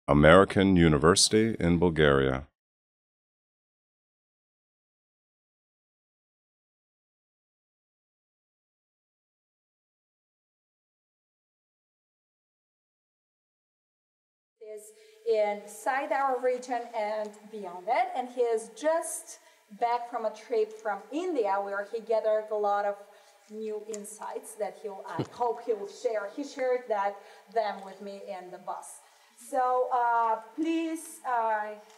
American University in Bulgaria. Is inside our region and beyond it, and he is just back from a trip from India where he gathered a lot of new insights that I hope he will share. He shared them with me in the bus. So please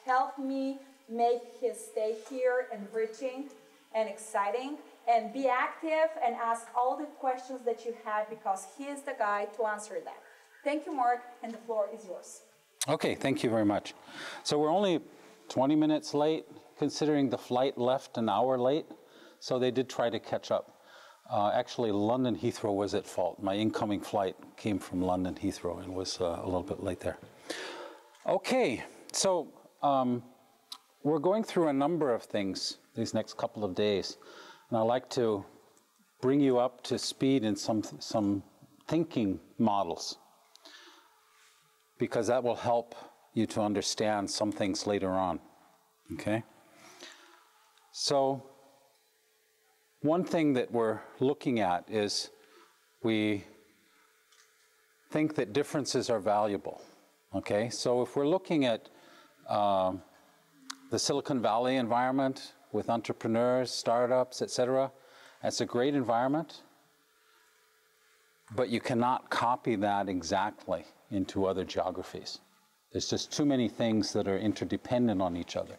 help me make his stay here enriching and exciting, and be active and ask all the questions that you had, because he is the guy to answer them. Thank you, Mark, and the floor is yours. Okay, thank you very much. So we're only 20 minutes late, considering the flight left an hour late, so they did try to catch up. Actually, London Heathrow was at fault. My incoming flight came from London Heathrow and was a little bit late there. Okay, so we're going through a number of things these next couple of days, and I'd like to bring you up to speed in some thinking models, because that will help you to understand some things later on, okay? So one thing that we're looking at is we think that differences are valuable, okay? So if we're looking at the Silicon Valley environment with entrepreneurs, startups, etc., that's a great environment, but you cannot copy that exactly into other geographies. There's just too many things that are interdependent on each other.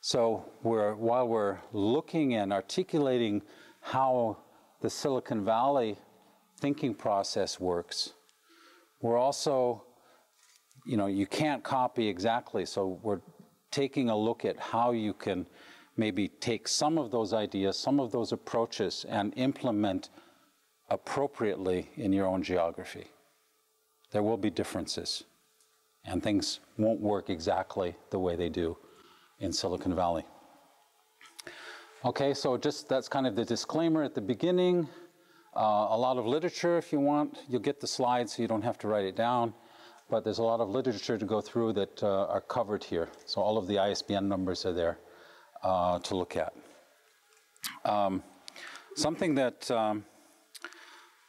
So while we're looking and articulating how the Silicon Valley thinking process works, we're also, you can't copy exactly, so we're taking a look at how you can maybe take some of those ideas, some of those approaches, and implement appropriately in your own geography. There will be differences, and things won't work exactly the way they do in Silicon Valley. Okay, so that's kind of the disclaimer at the beginning. A lot of literature, if you want. You'll get the slides, so you don't have to write it down. But there's a lot of literature to go through that are covered here. So all of the ISBN numbers are there to look at. Something that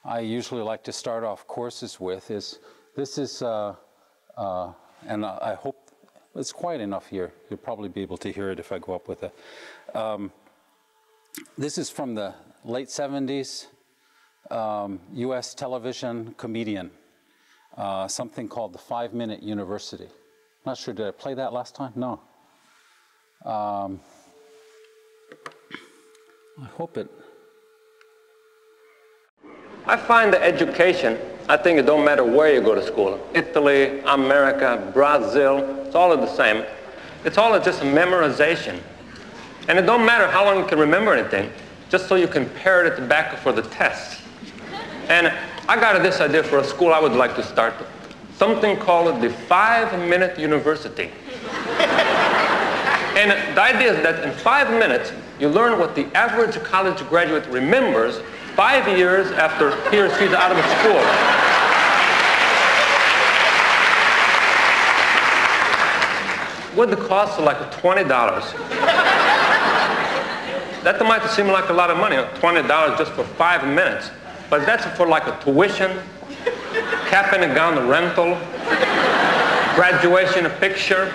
I usually like to start off courses with is, this is, and I hope it's quiet enough here. You'll probably be able to hear it if I go up with it. This is from the late 70s, US television comedian, something called the 5-Minute University. Not sure, did I play that last time? No. I hope it. I find that education, I think it don't matter where you go to school. Italy, America, Brazil, it's all the same. It's all just memorization. And it don't matter how long you can remember anything, just so you can parrot it back for the test. And I got this idea for a school I would like to start, something called the 5-Minute University. And the idea is that in 5 minutes, you learn what the average college graduate remembers 5 years after he or she's out of school. With the cost of like $20. That might seem like a lot of money, $20 just for 5 minutes. But that's for like a tuition, cap and gown rental, graduation picture,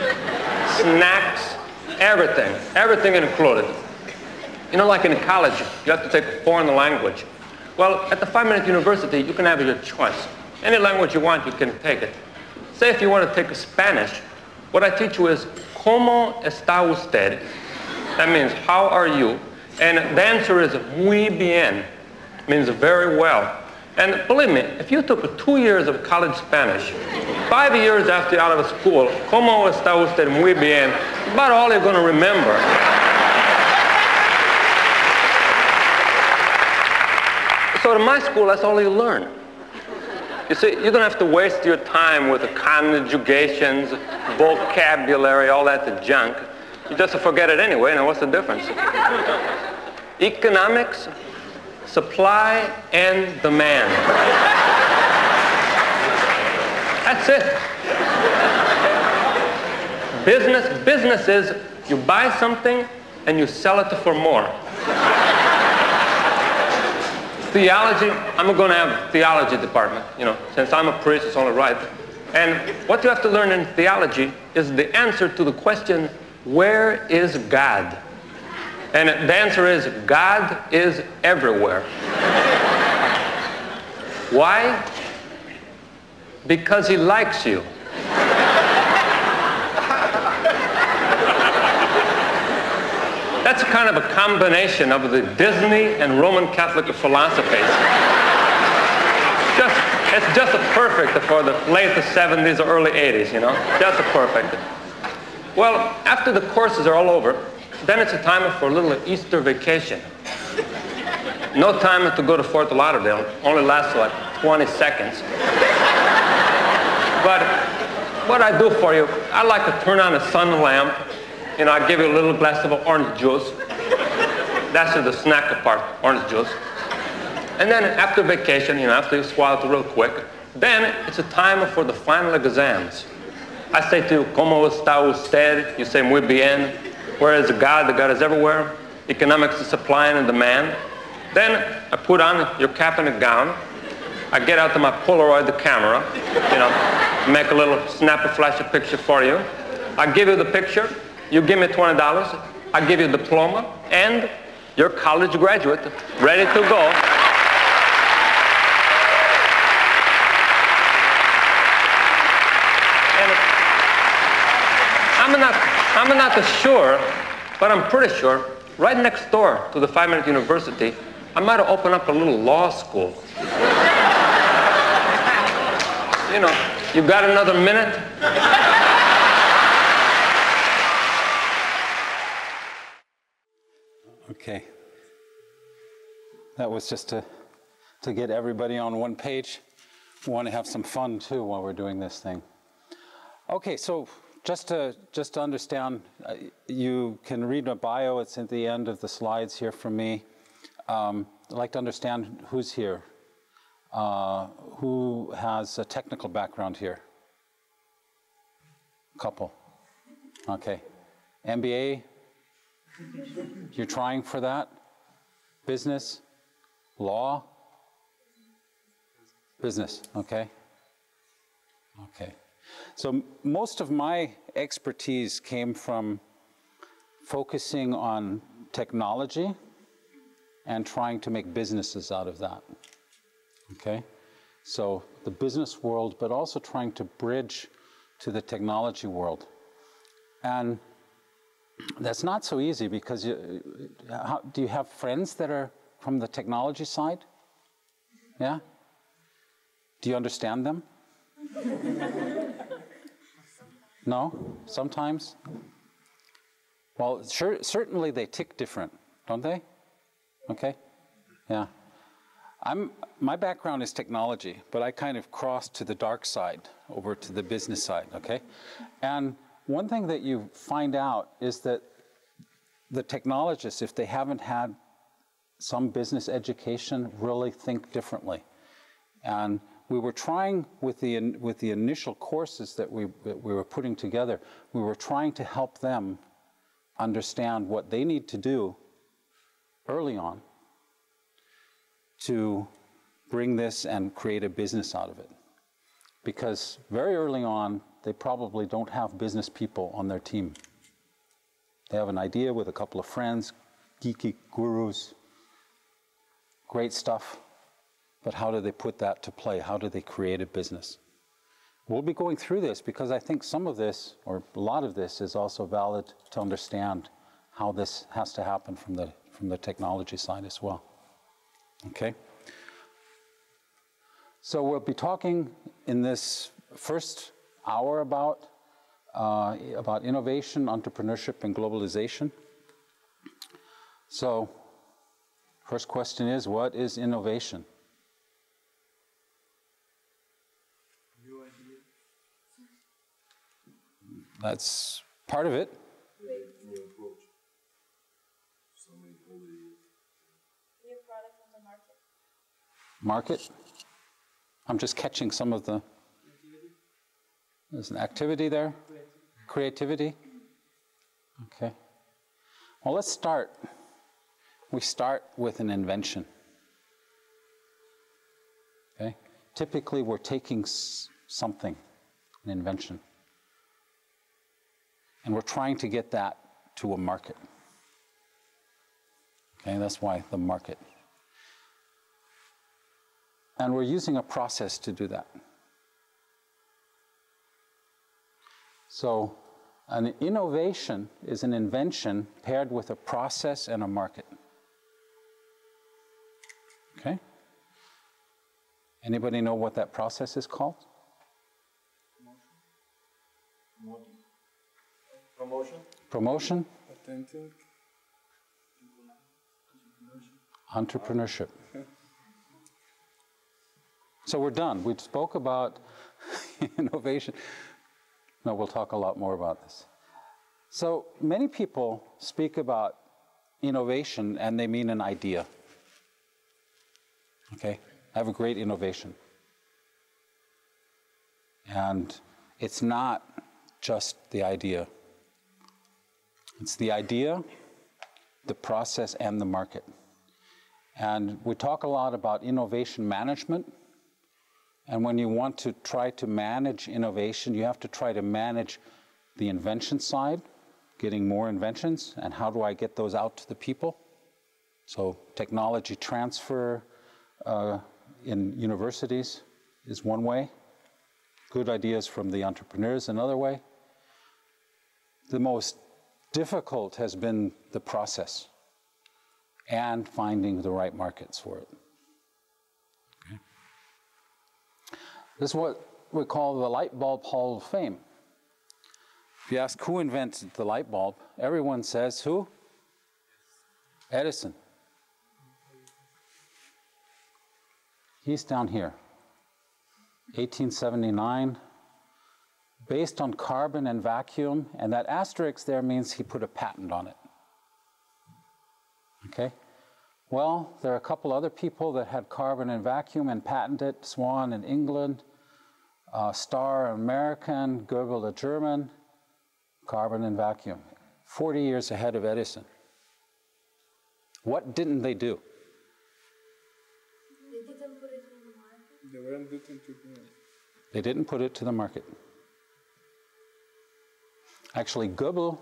snacks, everything included. Like in college, you have to take a foreign language. Well, at the 5-Minute University, you can have your choice. Any language you want, you can take it. Say if you want to take Spanish, what I teach you is, ¿Cómo está usted? That means, how are you? And the answer is, muy bien, means very well. And believe me, if you took 2 years of college Spanish, 5 years after you're out of school, ¿Cómo está usted? Muy bien, about all you're going to remember. So in my school, that's all you learn. You see, you don't have to waste your time with the conjugations, vocabulary, all that junk. You just forget it anyway, now what's the difference? Economics, supply and demand. That's it. Business is you buy something and you sell it for more. Theology, I'm going to have a theology department, you know, since I'm a priest, it's only right. And what you have to learn in theology is the answer to the question, where is God? And the answer is, God is everywhere. Why? Because he likes you. That's kind of a combination of the Disney and Roman Catholic philosophies. It's just a perfect for the late 70s or early 80s, you know? Just a perfect. Well, after the courses are all over, then it's a time for a little Easter vacation. No time to go to Fort Lauderdale. Only lasts like 20 seconds. But what I do for you, I like to turn on a sun lamp. You know, I give you a little glass of orange juice. That's the snack part, orange juice. And then after vacation, you know, after you swallow it real quick, then it's a time for the final exams. I say to you, ¿Cómo está usted? You say, muy bien. Where is God? The God is everywhere. Economics is supply and demand. Then I put on your cap and a gown. I get out to my Polaroid, the camera, you know, make a little snap a flash a picture for you. I give you the picture. You give me $20, I give you a diploma, and you're a college graduate, ready to go. And I'm not sure, but I'm pretty sure, right next door to the 5-minute university, I might have opened up a little law school. You know, you got another minute? Okay. That was just to get everybody on one page. We want to have some fun too while we're doing this thing. Okay, so just to understand, you can read my bio. It's at the end of the slides here from me. I'd like to understand who's here. Who has a technical background here? Couple. Okay. MBA? You're trying for that? Business? Law? Business, okay. Okay. So most of my expertise came from focusing on technology and trying to make businesses out of that. Okay? So the business world, but also trying to bridge to the technology world. And that's not so easy because do you have friends that are from the technology side? Yeah? Do you understand them? No? Sometimes? Well, certainly they tick different, don't they? Okay? Yeah. My background is technology, but I kind of crossed to the dark side, over to the business side, okay? And one thing that you find out is that the technologists, if they haven't had some business education, really think differently. And we were trying with the initial courses that we were putting together, we were trying to help them understand what they need to do early on to bring this and create a business out of it. Because very early on, they probably don't have business people on their team. They have an idea with a couple of friends, geeky gurus, great stuff, but how do they put that to play? How do they create a business? We'll be going through this because I think some of this, or a lot of this, is also valid to understand how this has to happen from the technology side as well. Okay? So we'll be talking in this first hour about innovation, entrepreneurship, and globalization. So, first question is, what is innovation? New idea. That's part of it. Right, new approach. Somebody already. New product on the market. Market. I'm just catching some of the, there's an activity there. Creativity? Okay. Well, let's start. We start with an invention. Okay? Typically, we're taking something, an invention, and we're trying to get that to a market. Okay, that's why the market. And we're using a process to do that. So, an innovation is an invention paired with a process and a market. Okay? Anybody know what that process is called? Promotion. Promotion? Patenting. Entrepreneurship. So we're done. We spoke about innovation. No, we'll talk a lot more about this. So many people speak about innovation and they mean an idea. Okay? I have a great innovation. And it's not just the idea. It's the idea, the process, and the market. And we talk a lot about innovation management. And when you want to try to manage innovation, you have to try to manage the invention side, getting more inventions, and how do I get those out to the people? So technology transfer in universities is one way. Good ideas from the entrepreneurs another way. The most difficult has been the process and finding the right markets for it. Okay. This is what we call the light bulb Hall of Fame. If you ask who invented the light bulb, everyone says who? Edison. He's down here. 1879, based on carbon and vacuum, and that asterisk there means he put a patent on it. Okay? Well, there are a couple other people that had carbon and vacuum and patented it. Swan in England, Starr American, Goebel a German, carbon and vacuum. 40 years ahead of Edison. What didn't they do? They didn't put it in the market. They weren't looking to do it. They didn't put it to the market. Actually, Goebel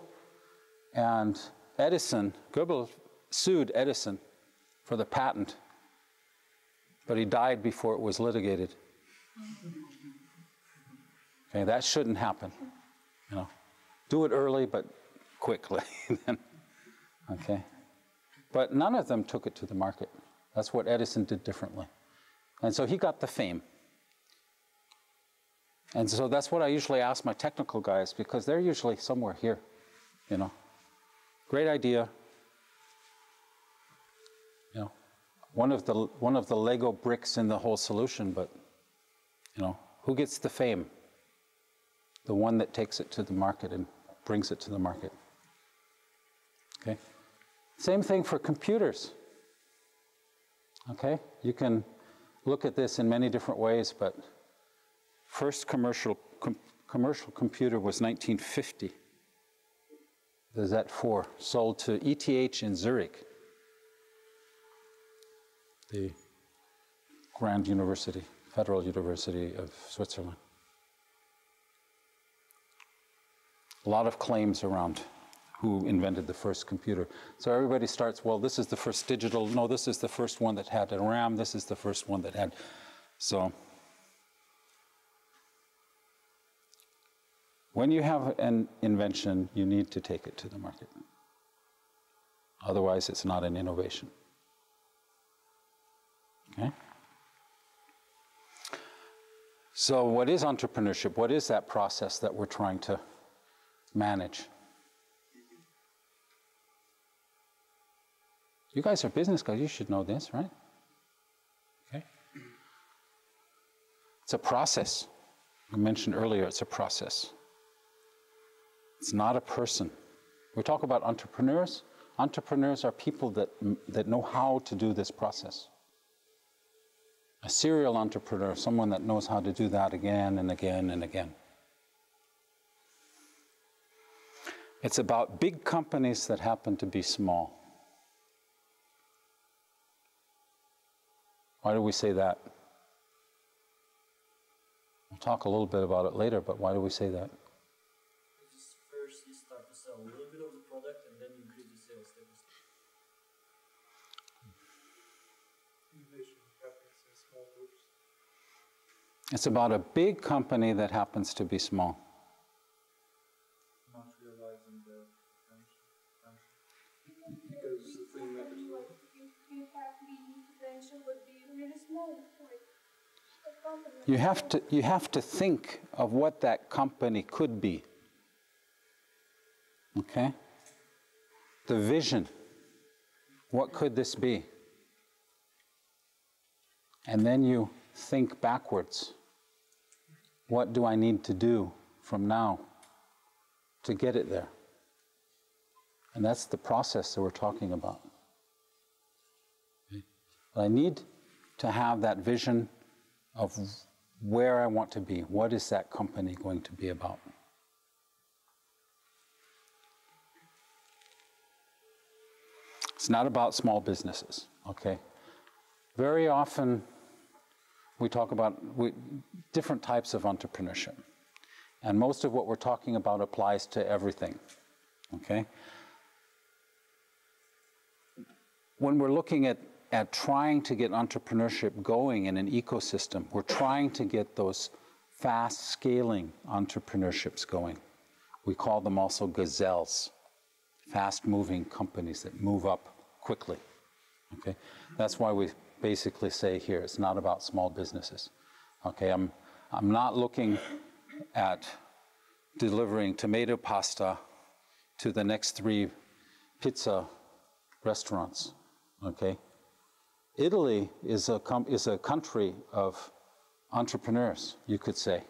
and Edison, Goebel sued Edison for the patent, but he died before it was litigated. Okay, that shouldn't happen. You know, do it early, but quickly. Okay, but none of them took it to the market. That's what Edison did differently, and so he got the fame. And so that's what I usually ask my technical guys, because they're usually somewhere here, you know. Great idea. You know, one of the Lego bricks in the whole solution, but, you know, who gets the fame? The one that takes it to the market and brings it to the market. Okay? Same thing for computers. Okay? You can look at this in many different ways, but first commercial computer was 1950. The Z4, sold to ETH in Zurich, the Grand University, Federal University of Switzerland. A lot of claims around who invented the first computer. So everybody starts, well, this is the first digital, no, this is the first one that had a RAM, this is the first one that had, so. When you have an invention, you need to take it to the market. Otherwise, it's not an innovation. Okay? So what is entrepreneurship? What is that process that we're trying to manage? You guys are business guys, you should know this, right? Okay? It's a process. I mentioned earlier, it's a process. It's not a person. We talk about entrepreneurs. Entrepreneurs are people that know how to do this process. A serial entrepreneur, someone that knows how to do that again and again and again. It's about big companies that happen to be small. Why do we say that? We'll talk a little bit about it later, but why do we say that? Because first you start to sell a little bit of the product and then you increase the sales step by step. Innovation happens in small groups. It's about a big company that happens to be small. Not realizing the potential. Because the thing matters. You have the potential, but be really small, like a company. You have to think of what that company could be. Okay? The vision. What could this be? And then you think backwards. What do I need to do from now to get it there? And that's the process that we're talking about. Okay. I need to have that vision of where I want to be. What is that company going to be about? It's not about small businesses, okay? Very often we talk about different types of entrepreneurship. And most of what we're talking about applies to everything, okay? When we're looking at trying to get entrepreneurship going in an ecosystem, we're trying to get those fast scaling entrepreneurships going. We call them also gazelles, fast moving companies that move up quickly, okay? That's why we basically say here, it's not about small businesses, okay? I'm not looking at delivering tomato pasta to the next 3 pizza restaurants, okay? Italy is a country of entrepreneurs, you could say.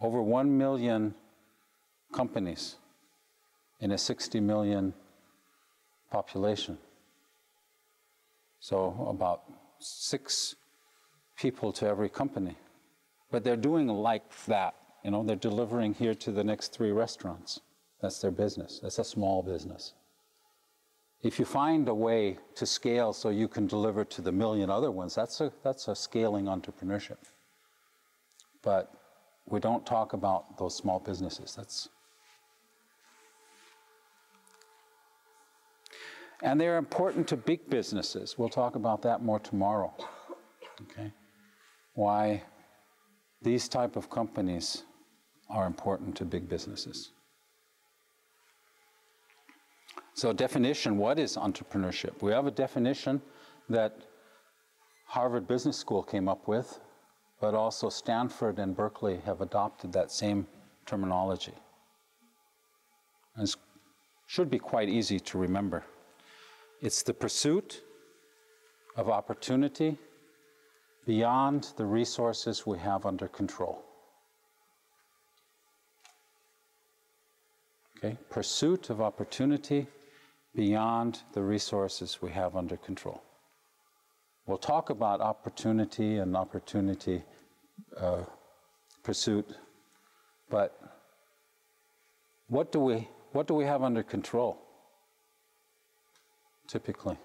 Over 1 million companies in a 60 million population. So about 6 people to every company. But they're doing like that, you know, they're delivering here to the next 3 restaurants. That's their business. That's a small business. If you find a way to scale so you can deliver to the million other ones, that's a scaling entrepreneurship. But we don't talk about those small businesses. And they're important to big businesses. We'll talk about that more tomorrow. Okay? Why these type of companies are important to big businesses. So definition, what is entrepreneurship? We have a definition that Harvard Business School came up with, but also Stanford and Berkeley have adopted that same terminology. And it should be quite easy to remember. It's the pursuit of opportunity beyond the resources we have under control. Okay? Pursuit of opportunity beyond the resources we have under control. We'll talk about opportunity and opportunity pursuit, but what do we have under control? Typically,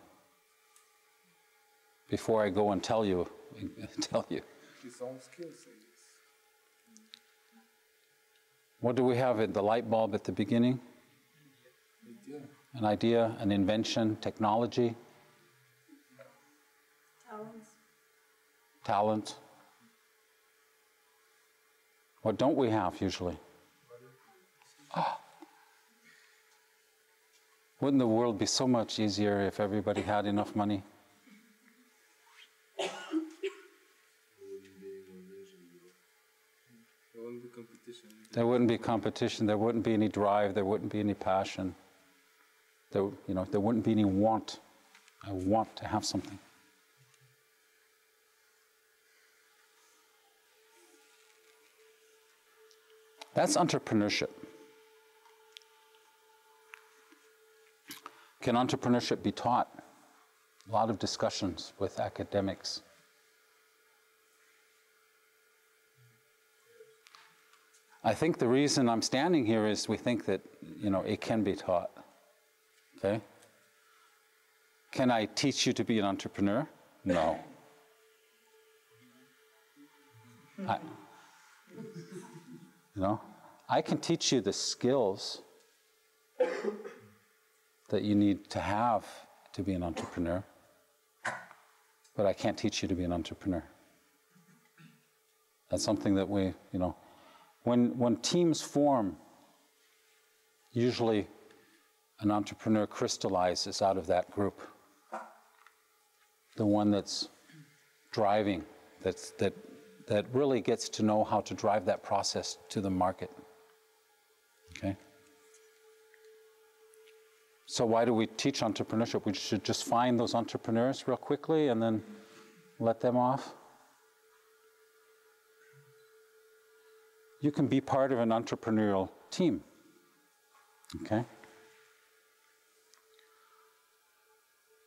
before I go and tell you. His own skills. What do we have at the light bulb at the beginning? An idea, an invention, technology. Talent. What don't we have usually? Wouldn't the world be so much easier if everybody had enough money? There wouldn't be competition. There wouldn't be competition, there wouldn't be any drive, there wouldn't be any passion. There wouldn't be any want. I want to have something. That's entrepreneurship. Can entrepreneurship be taught? A lot of discussions with academics. I think the reason I'm standing here is we think that, you know, it can be taught, okay? Can I teach you to be an entrepreneur? No. I can teach you the skills that you need to have to be an entrepreneur, but I can't teach you to be an entrepreneur. That's something that we, you know, when teams form, usually an entrepreneur crystallizes out of that group. The one that's driving, that really gets to know how to drive that process to the market. Okay? So why do we teach entrepreneurship? We should just find those entrepreneurs real quickly and then let them off. You can be part of an entrepreneurial team. Okay?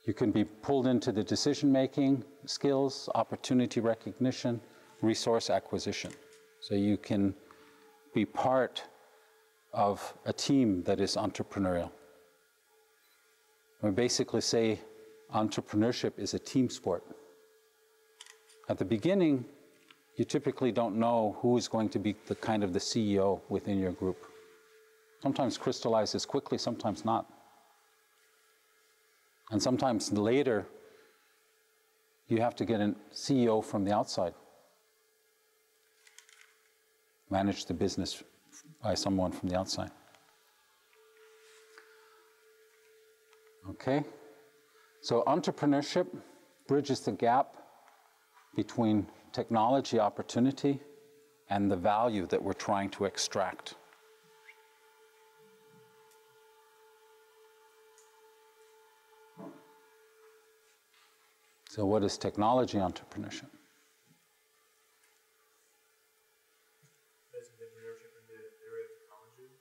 You can be pulled into the decision-making skills, opportunity recognition, resource acquisition. So you can be part of a team that is entrepreneurial. We basically say entrepreneurship is a team sport. At the beginning, you typically don't know who is going to be the kind of the CEO within your group. Sometimes crystallizes quickly, sometimes not. And sometimes later, you have to get a CEO from the outside. Manage the business by someone from the outside. Okay? So entrepreneurship bridges the gap between technology opportunity and the value that we're trying to extract. So what is technology entrepreneurship? That's entrepreneurship in the area of technology.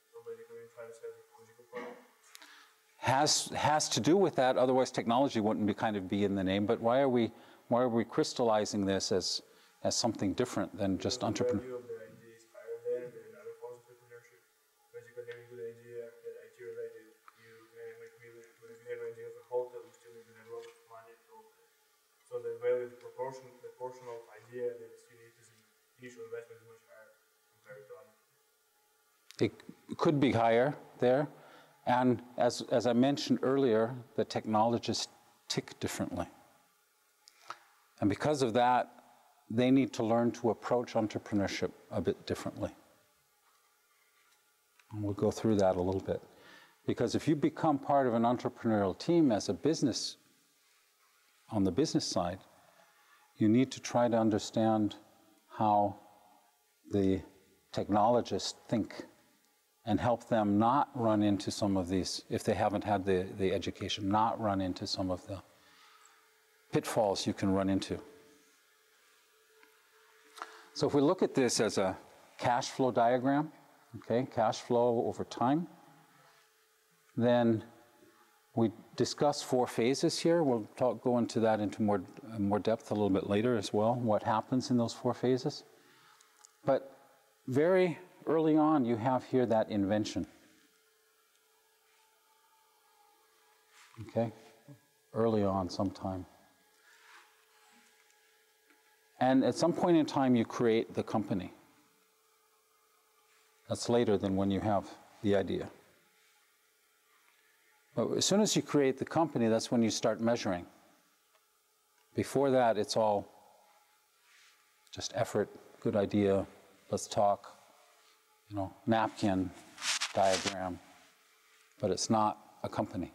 So basically we try to set a technological product. Has to do with that, otherwise technology wouldn't be in the name, but why are we crystallizing this as something different than just entrepreneur? The value of the idea is higher there than other forms of entrepreneurship. Basically having a good idea, that IT related, you can make millions, but if you have an idea of a hotel, you still need to have a lot of money to open it. So the value, the portion of idea that's unique as an initial investment is much higher compared to other. It could be higher there. And as I mentioned earlier, the technologists tick differently. And because of that, they need to learn to approach entrepreneurship a bit differently. And we'll go through that a little bit. Because if you become part of an entrepreneurial team as a business, on the business side, you need to try to understand how the technologists think and help them not run into some of these, if they haven't had the education, not run into some of the pitfalls you can run into. So if we look at this as a cash flow diagram, okay, cash flow over time, then we discuss 4 phases here. We'll go into that into more depth a little bit later as well, what happens in those 4 phases. But very early on, you have here that invention. Okay? Early on, sometime. And at some point in time, you create the company. That's later than when you have the idea. But as soon as you create the company, that's when you start measuring. Before that, it's all just effort, good idea, let's talk. You know, napkin, diagram, but it's not a company.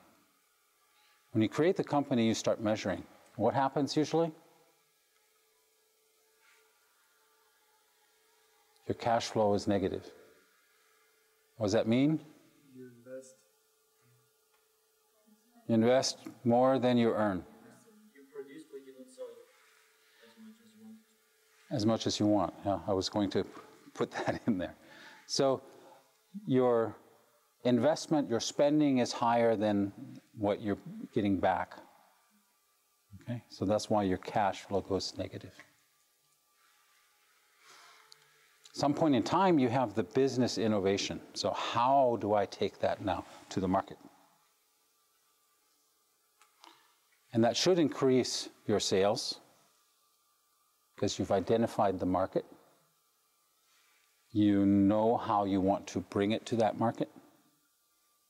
When you create the company, you start measuring. What happens usually? Your cash flow is negative. What does that mean? You invest. You invest more than you earn. You produce, but you don't sell it As much as you want. Yeah, I was going to put that in there. So your investment, your spending is higher than what you're getting back. Okay, so that's why your cash flow goes negative. Some point in time, you have the business innovation. So how do I take that now to the market? And that should increase your sales because you've identified the market. You know how you want to bring it to that market.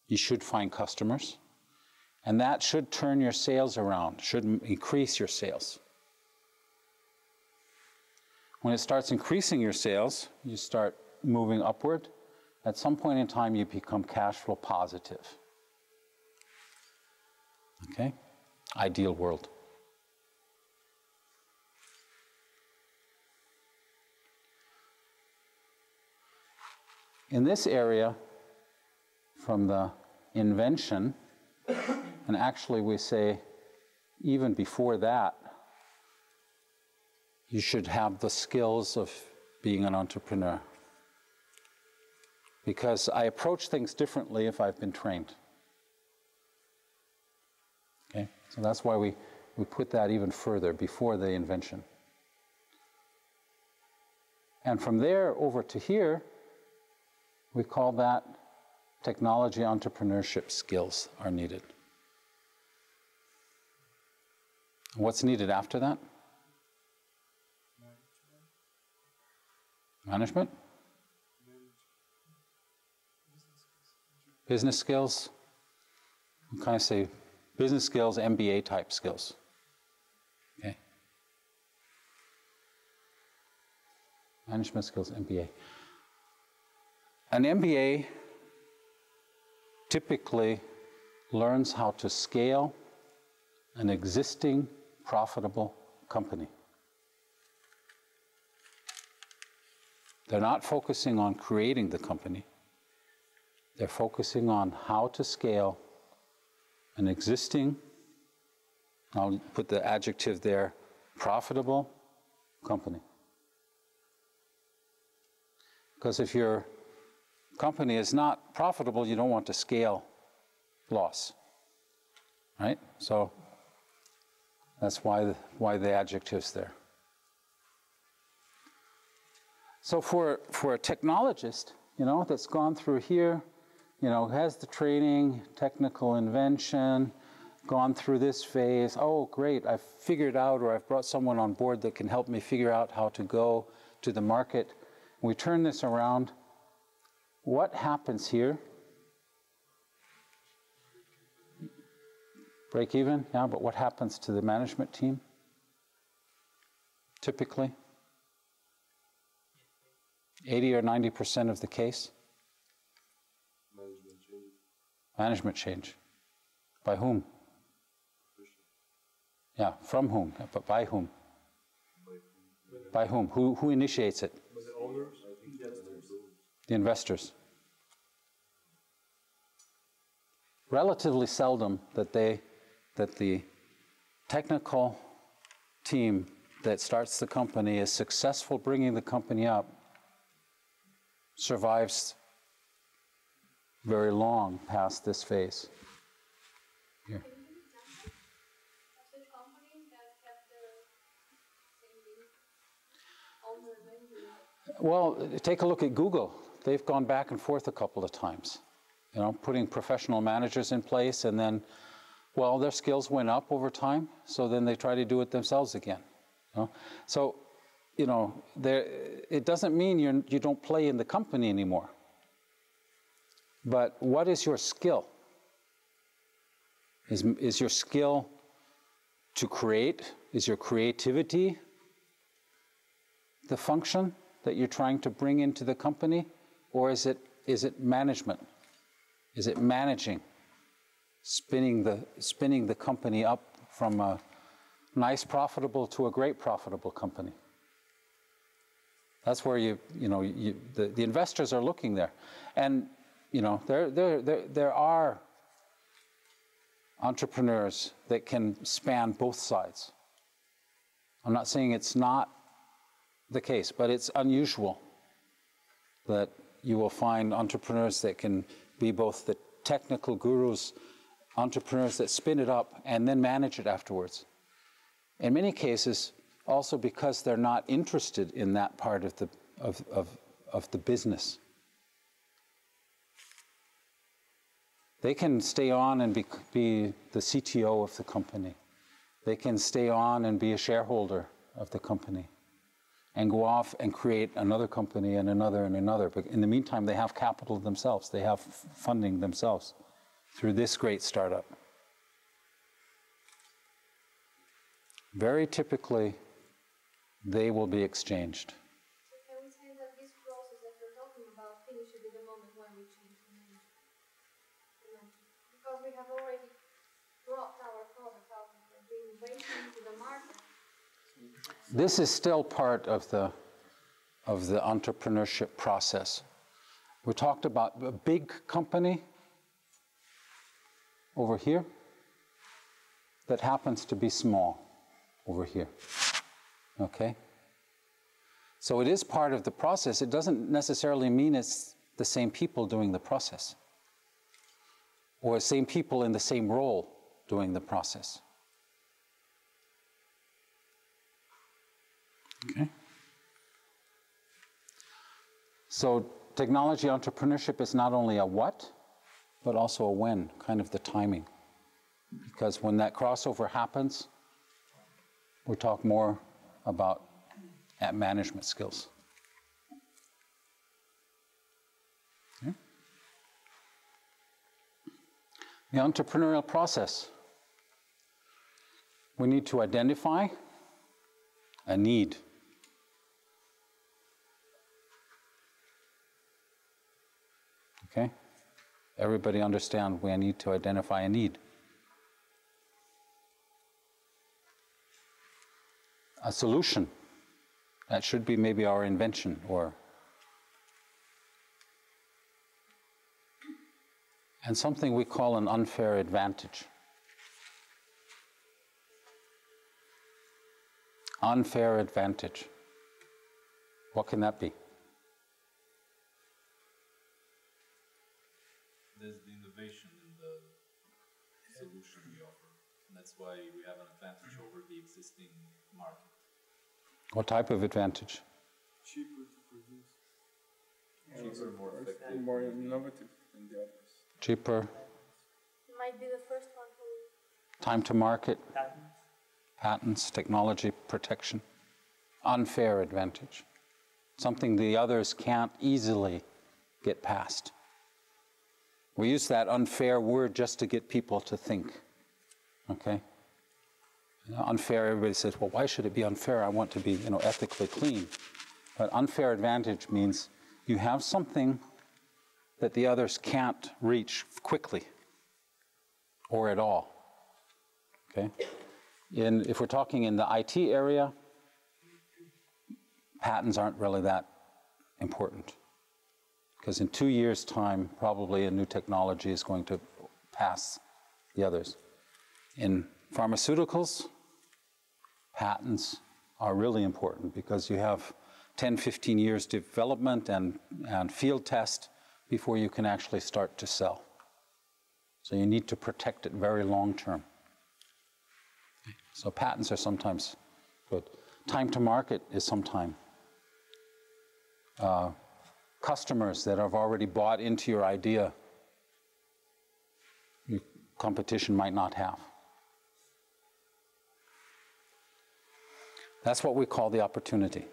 You should find customers. And that should turn your sales around, should increase your sales. When it starts increasing your sales, you start moving upward. At some point in time, you become cash flow positive. Okay? Ideal world. In this area, from the invention, and actually we say even before that, you should have the skills of being an entrepreneur. Because I approach things differently if I've been trained. Okay? So that's why we put that even further before the invention. And from there over to here, we call that technology entrepreneurship skills are needed. What's needed after that? Management? Business skills? We kind of say business skills, MBA type skills. Okay. Management skills, MBA. An MBA typically learns how to scale an existing profitable company. They're not focusing on creating the company. They're focusing on how to scale an existing, I'll put the adjective there, profitable company. Because if your company is not profitable, you don't want to scale loss, right? So that's why the adjective's there. So for a technologist, you know, that's gone through here, you know, has the training, technical invention, gone through this phase, oh great, I've figured out, or I've brought someone on board that can help me figure out how to go to the market. We turn this around. What happens here? Break even, yeah, but what happens to the management team? Typically? 80 or 90% of the case? Management change. By whom? Yeah, from whom? But by whom? By whom? Who initiates it? The owners? The investors. Relatively seldom that the technical team that starts the company is successful bringing the company up, survives very long past this phase. Here. Well, take a look at Google. They've gone back and forth a couple of times, you know, putting professional managers in place, and then, well, their skills went up over time, so then they try to do it themselves again. You know? So, you know, it doesn't mean you don't play in the company anymore. But what is your skill? Is your skill to create? Is your creativity the function that you're trying to bring into the company? Or is it management? Is it managing? Spinning the company up from a nice profitable to a great profitable company. That's where the investors are looking there. And you know, there are entrepreneurs that can span both sides. I'm not saying it's not the case, but it's unusual that you will find entrepreneurs that can be both the technical gurus, entrepreneurs that spin it up and then manage it afterwards. In many cases, also because they're not interested in that part of of the business. They can stay on and be the CTO of the company. They can stay on and be a shareholder of the company and go off and create another company and another and another. But in the meantime, they have capital themselves. They have funding themselves through this great startup. Very typically, they will be exchanged. So can we say that this process that you're talking about finishes at the moment when we change the name? Because we have already brought our product out of the innovation to the market. This is still part of the entrepreneurship process. We talked about a big company over here that happens to be small over here. Okay? So it is part of the process. It doesn't necessarily mean it's the same people doing the process, or the same people in the same role doing the process. Okay? So technology entrepreneurship is not only a what, but also a when, kind of the timing. Because when that crossover happens, we talk more about management skills. Okay? The entrepreneurial process. We need to identify a need. Okay? Everybody understand we need to identify a need. A solution. That should be maybe our invention, and something we call an unfair advantage. Unfair advantage. What can that be? There's the innovation in the solution we offer. And that's why we have an advantage over the existing market. What type of advantage? Cheaper to produce. Cheaper, more effective. And more innovative than the others. Cheaper. Might be the first one who... Time to market. Patents, technology protection. Unfair advantage. Something the others can't easily get past. We use that unfair word just to get people to think. Okay? Unfair, everybody says, well, why should it be unfair? I want to be, ethically clean. But unfair advantage means you have something that the others can't reach quickly or at all. Okay? If we're talking in the IT area, patents aren't really that important. Because in 2 years' time, probably a new technology is going to pass the others. In pharmaceuticals, patents are really important because you have 10, 15 years development and field test before you can actually start to sell. So you need to protect it very long term. So patents are sometimes good. Time to market is sometime. Customers that have already bought into your idea, your competition might not have. That's what we call the opportunity.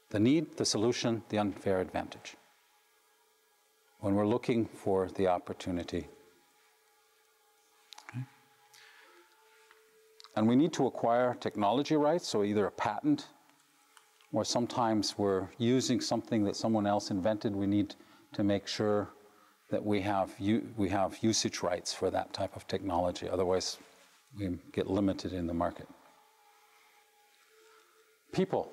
The need, the solution, the unfair advantage. When we're looking for the opportunity. Okay. And we need to acquire technology rights, so either a patent, or sometimes we're using something that someone else invented. We need to make sure that we have usage rights for that type of technology. Otherwise, we get limited in the market. People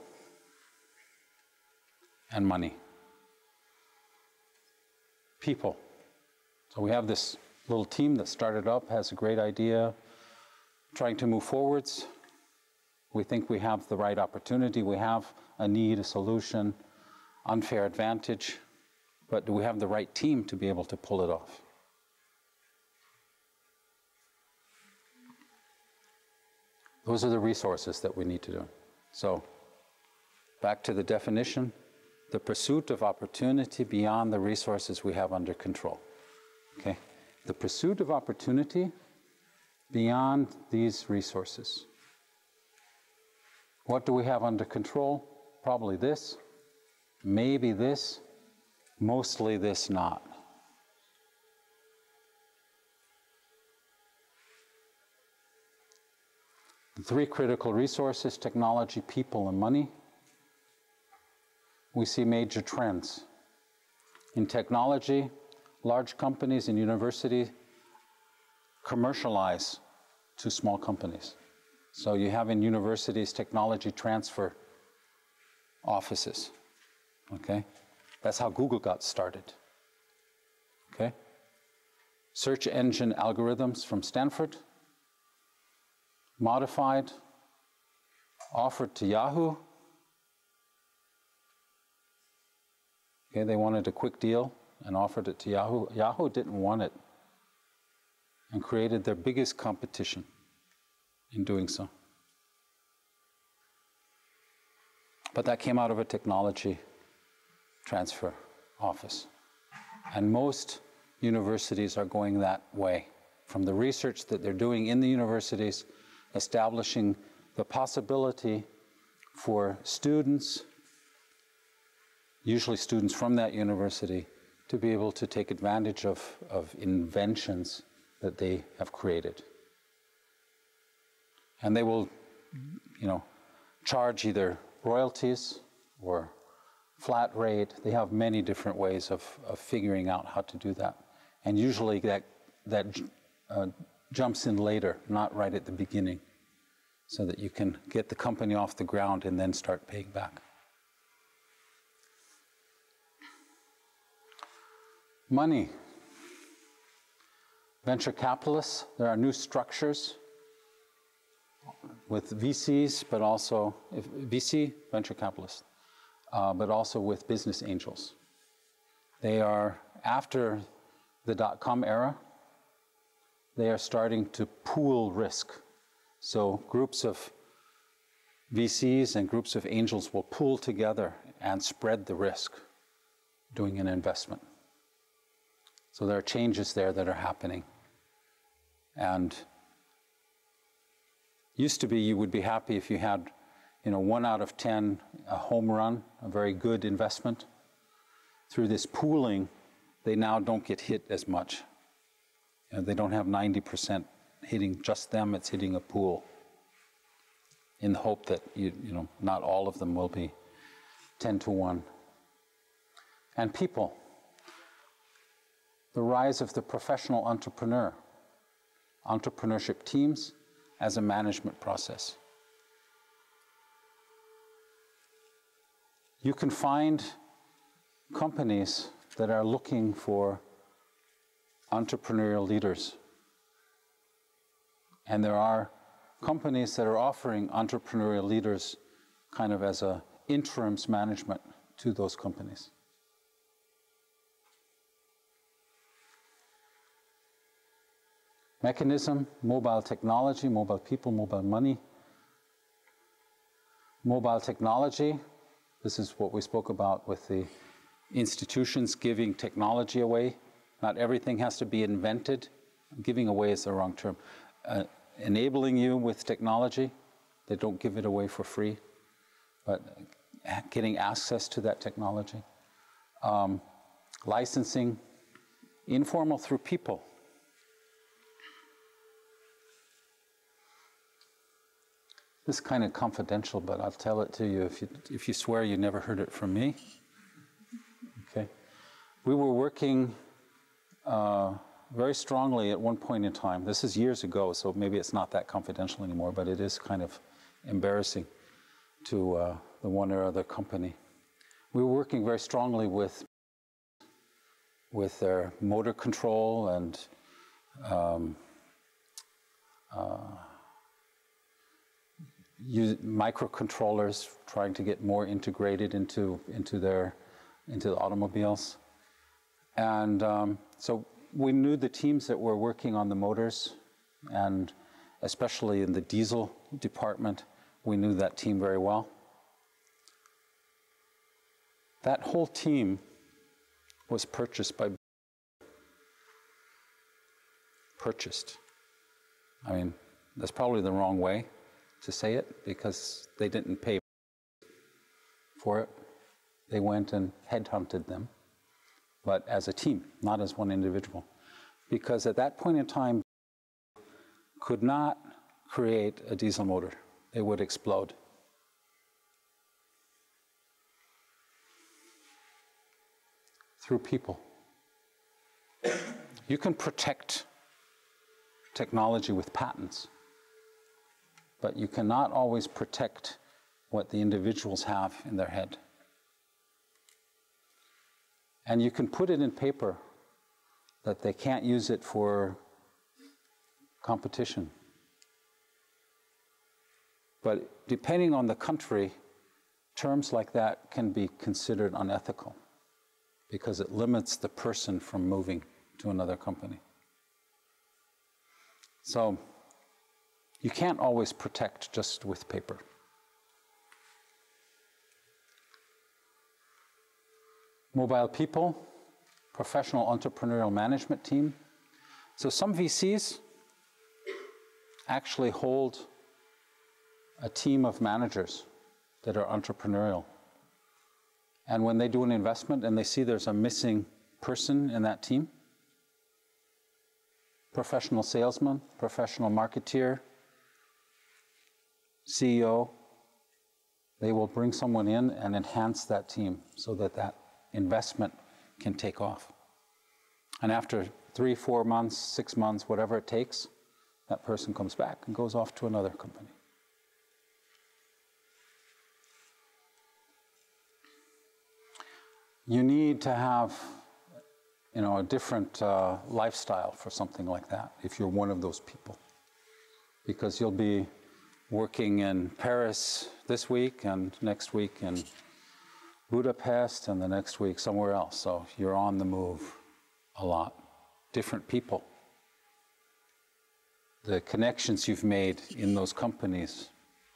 and money. People. So we have this little team that started up, has a great idea, trying to move forwards. We think we have the right opportunity. We have a need, a solution, unfair advantage, but do we have the right team to be able to pull it off? Those are the resources that we need to do. So, back to the definition. the pursuit of opportunity beyond the resources we have under control. Okay? The pursuit of opportunity beyond these resources. What do we have under control? Probably this, maybe this, mostly this not. The three critical resources: technology, people, and money. We see major trends. In technology, large companies and universities commercialize to small companies. So you have in universities technology transfer offices, okay? That's how Google got started, okay? Search engine algorithms from Stanford, modified, offered to Yahoo. Okay, they wanted a quick deal and offered it to Yahoo. Yahoo didn't want it and created their biggest competition in doing so. But that came out of a technology transfer office. And most universities are going that way. From the research that they're doing in the universities, establishing the possibility for students, usually students from that university, to be able to take advantage of inventions that they have created. And they will, charge either royalties or flat rate. They have many different ways of figuring out how to do that. And usually that jumps in later, not right at the beginning, so that you can get the company off the ground and then start paying back. Money. Venture capitalists, there are new structures with VCs, but also VC, venture capitalists, but also with business angels. They are, after the dot-com era, they are starting to pool risk. So groups of VCs and groups of angels will pool together and spread the risk doing an investment. So there are changes there that are happening. And used to be you would be happy if you had, 1 out of 10, a home run, a very good investment. Through this pooling, they now don't get hit as much. They don't have 90% hitting just them, it's hitting a pool. In the hope that, not all of them will be 10 to 1. And people. The rise of the professional entrepreneur. Entrepreneurship teams as a management process. You can find companies that are looking for entrepreneurial leaders. And there are companies that are offering entrepreneurial leaders kind of as a interims management to those companies. Mechanism, mobile technology, mobile people, mobile money. Mobile technology, this is what we spoke about with the institutions giving technology away. Not everything has to be invented. Giving away is the wrong term. Enabling you with technology, they don't give it away for free, but getting access to that technology. Licensing, informal through people. This is kind of confidential, but I'll tell it to you if you swear you never heard it from me. Okay. We were working very strongly at one point in time. This is years ago, so maybe it's not that confidential anymore, but it is kind of embarrassing to the one or other company. We were working very strongly with their motor control and use microcontrollers, trying to get more integrated into the automobiles. And so we knew the teams that were working on the motors, and especially in the diesel department, we knew that team very well. That whole team was purchased by purchased. I mean, that's probably the wrong way to say it, because they didn't pay for it. They went and headhunted them, but as a team, not as one individual. Because at that point in time, could not create a diesel motor. It would explode. Through people. You can protect technology with patents, but you cannot always protect what the individuals have in their head. And you can put it in paper that they can't use it for competition. But depending on the country, terms like that can be considered unethical because it limits the person from moving to another company. So you can't always protect just with paper. Mobile people, professional entrepreneurial management team. So some VCs actually hold a team of managers that are entrepreneurial. And when they do an investment and they see there's a missing person in that team, professional salesman, professional marketeer, CEO, they will bring someone in and enhance that team so that that investment can take off. And after 3, 4 months, 6 months, whatever it takes, that person comes back and goes off to another company. You need to have, a different lifestyle for something like that if you're one of those people. Because you'll be working in Paris this week and next week in Budapest and the next week somewhere else. So you're on the move a lot. Different people. The connections you've made in those companies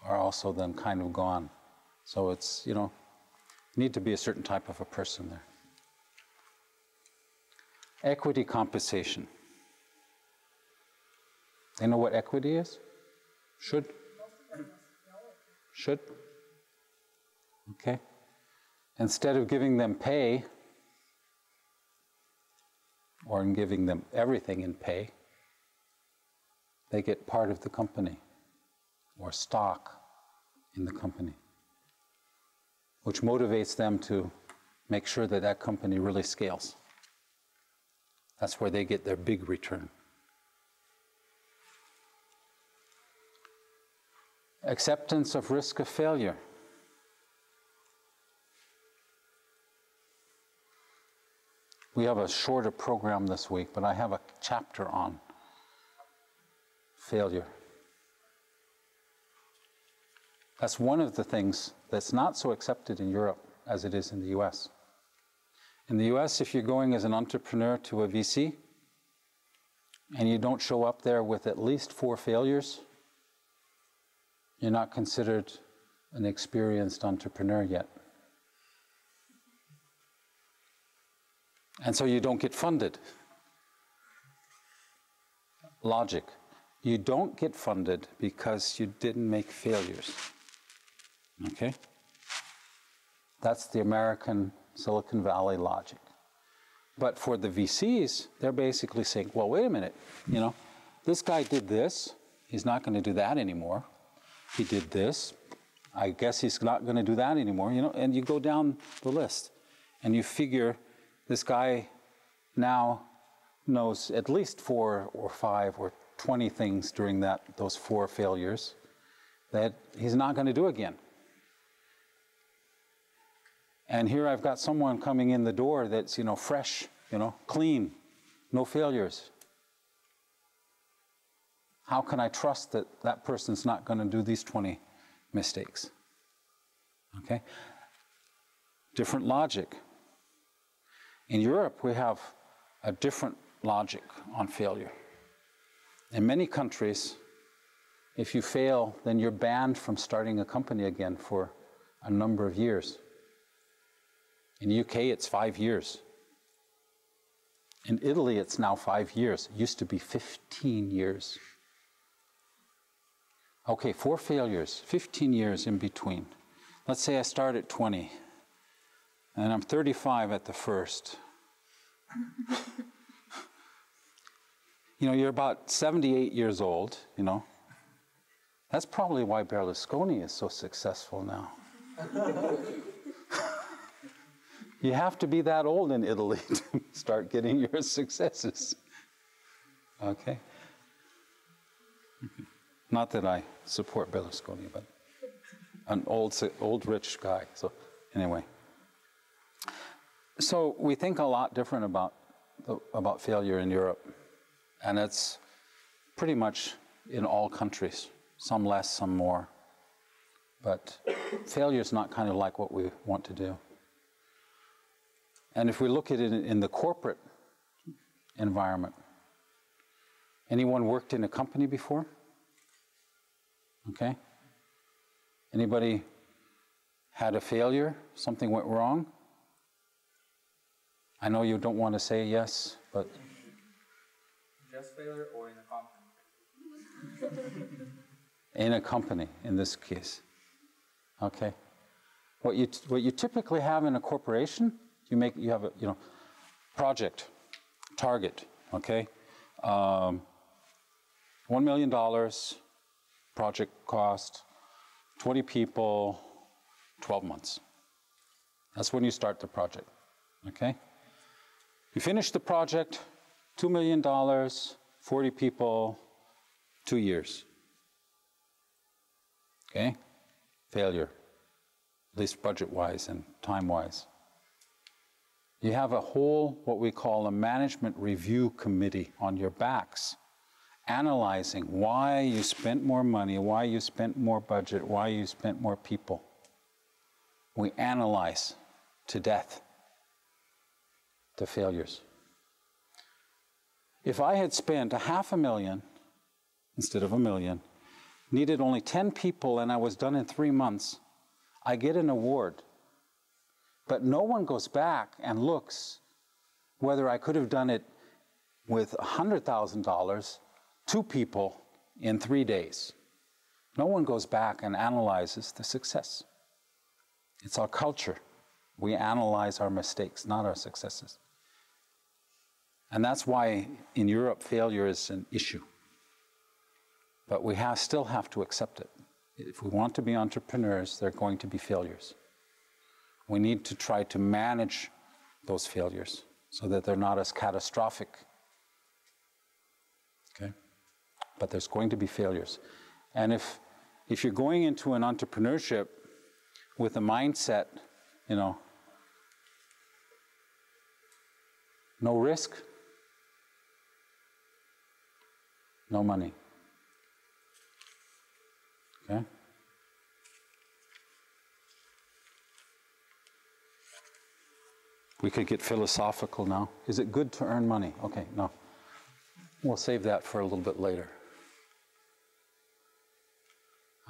are also then kind of gone. So it's, you need to be a certain type of a person there. Equity compensation. You know what equity is? Should? Should? Okay. Instead of giving them pay, or in giving them everything in pay, they get part of the company, or stock in the company, which motivates them to make sure that that company really scales. That's where they get their big return. Acceptance of risk of failure. We have a shorter program this week, but I have a chapter on failure. That's one of the things that's not so accepted in Europe as it is in the US. In the US, if you're going as an entrepreneur to a VC, and you don't show up there with at least 4 failures, you're not considered an experienced entrepreneur yet. And so you don't get funded. Logic. You don't get funded because you didn't make failures. Okay? That's the American Silicon Valley logic. But for the VCs, they're basically saying, well, wait a minute, this guy did this, he's not going to do that anymore. He did this, I guess he's not going to do that anymore, and you go down the list. And you figure this guy now knows at least 4 or 5 or 20 things during those 4 failures that he's not going to do again. And here I've got someone coming in the door that's, fresh, clean, no failures. How can I trust that that person's not going to do these 20 mistakes? Okay? Different logic. In Europe, we have a different logic on failure. In many countries, if you fail, then you're banned from starting a company again for a number of years. In the UK, it's 5 years. In Italy, it's now 5 years. It used to be 15 years. Okay, 4 failures, 15 years in between. Let's say I start at 20, and I'm 35 at the first. You're about 78 years old, That's probably why Berlusconi is so successful now. You have to be that old in Italy to start getting your successes. Okay? Not that I support Berlusconi, but an old rich guy. So anyway. So we think a lot different about failure in Europe. And it's pretty much in all countries. Some less, some more. But failure is not kind of like what we want to do. And if we look at it in the corporate environment, anyone worked in a company before? Okay. Anybody had a failure? Something went wrong? I know you don't want to say yes, but... Just failure or in a company? In a company, in this case. Okay. What you typically have in a corporation, you have a project, target, okay? $1 million, project cost, 20 people, 12 months. That's when you start the project, okay? You finish the project, $2 million, 40 people, 2 years. Okay? Failure, at least budget-wise and time-wise. You have a whole, what we call a management review committee on your backs, analyzing why you spent more money, why you spent more budget, why you spent more people. We analyze to death the failures. If I had spent $500,000 instead of $1 million, needed only 10 people, and I was done in 3 months, I get an award. But no one goes back and looks whether I could have done it with $100,000, 2 people in 3 days. No one goes back and analyzes the success. It's our culture. We analyze our mistakes, not our successes. And that's why in Europe failure is an issue. But we still have to accept it. If we want to be entrepreneurs, there are going to be failures. We need to try to manage those failures so that they're not as catastrophic. Okay? But there's going to be failures. And if you're going into an entrepreneurship with a mindset, no risk, no money. Okay? We could get philosophical now. Is it good to earn money? Okay, no. We'll save that for a little bit later.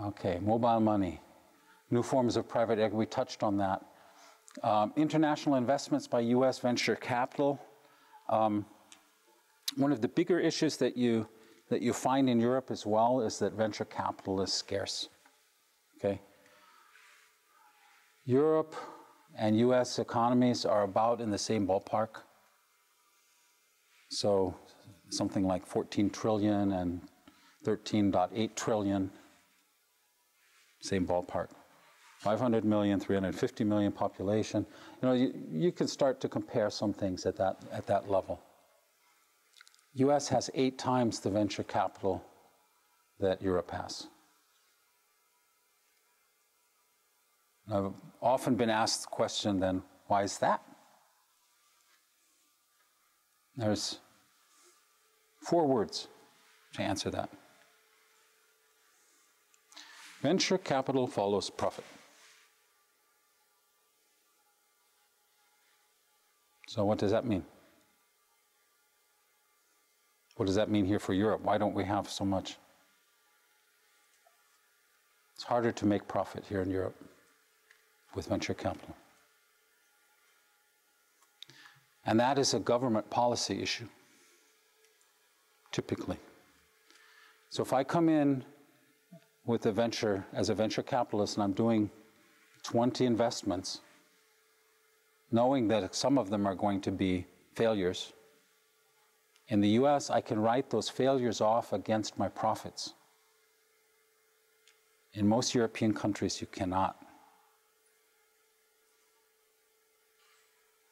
Okay, mobile money. New forms of private equity, we touched on that. International investments by U.S. venture capital. One of the bigger issues that you find in Europe as well is that venture capital is scarce. Okay? Europe and U.S. economies are about in the same ballpark. So something like 14 trillion and 13.8 trillion, same ballpark. 500 million, 350 million population. You can start to compare some things at that level. U.S. has 8 times the venture capital that Europe has. I've often been asked the question then, why is that? There's 4 words to answer that. Venture capital follows profit. So what does that mean? What does that mean here for Europe? Why don't we have so much? It's harder to make profit here in Europe with venture capital. And that is a government policy issue, typically. So if I come in with a venture, as a venture capitalist, and I'm doing 20 investments, knowing that some of them are going to be failures, in the US, I can write those failures off against my profits. In most European countries, you cannot.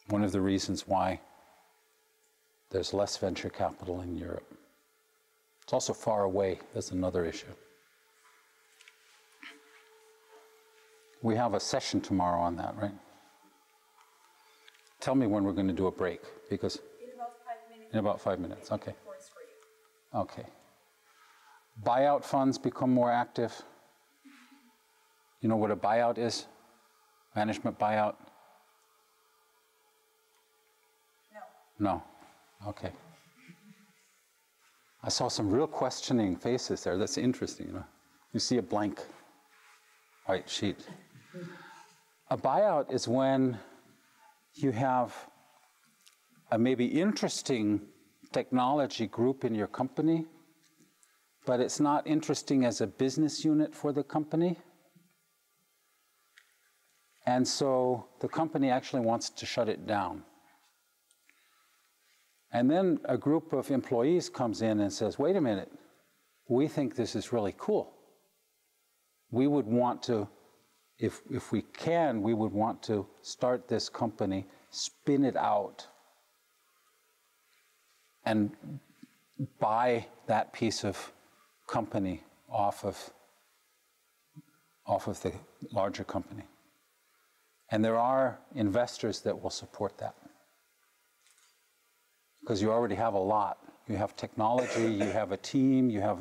One of the reasons why there's less venture capital in Europe. It's also far away. That's another issue. We have a session tomorrow on that, right? Tell me when we're going to do a break, because In about 5 minutes. in about 5 minutes, okay. Works for you. Okay. Buyout funds become more active. You know what a buyout is? Management buyout? No. No. Okay. I saw some real questioning faces there. That's interesting. You know? You see a blank white sheet. A buyout is when you have a maybe interesting technology group in your company, but it's not interesting as a business unit for the company. And so the company actually wants to shut it down. And then a group of employees comes in and says, wait a minute, we think this is really cool. We would want to, if we can, we would want to start this company, spin it out, and buy that piece of company off of the larger company. And there are investors that will support that. Because you already have a lot. You have technology, you have a team, you have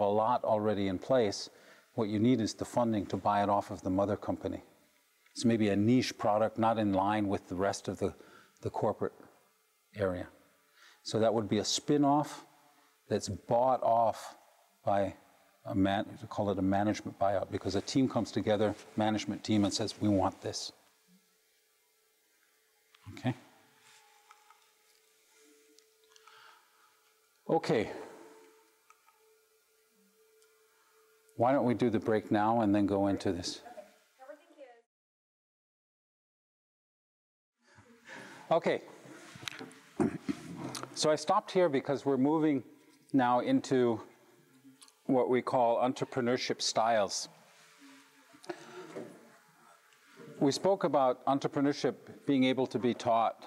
a lot already in place. What you need is the funding to buy it off of the mother company. It's maybe a niche product, not in line with the rest of the corporate area. So that would be a spin-off that's bought off by call it a management buyout, because a team comes together, management team, and says, we want this. Okay? Okay. Why don't we do the break now and then go into this? Okay. So I stopped here because we're moving now into what we call entrepreneurship styles. We spoke about entrepreneurship being able to be taught,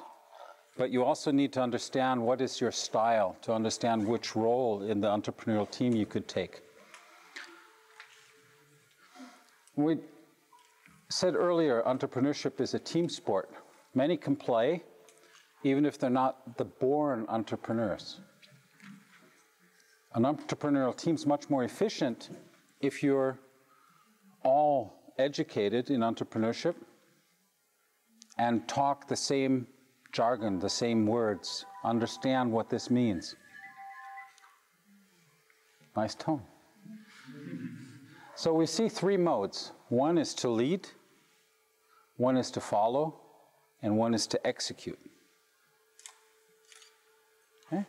but you also need to understand what is your style, to understand which role in the entrepreneurial team you could take. We said earlier, entrepreneurship is a team sport. Many can play, even if they're not the born entrepreneurs. An entrepreneurial team is much more efficient if you're all educated in entrepreneurship and talk the same jargon, the same words, understand what this means. Nice tone. So we see three modes. One is to lead, one is to follow, and one is to execute. Okay?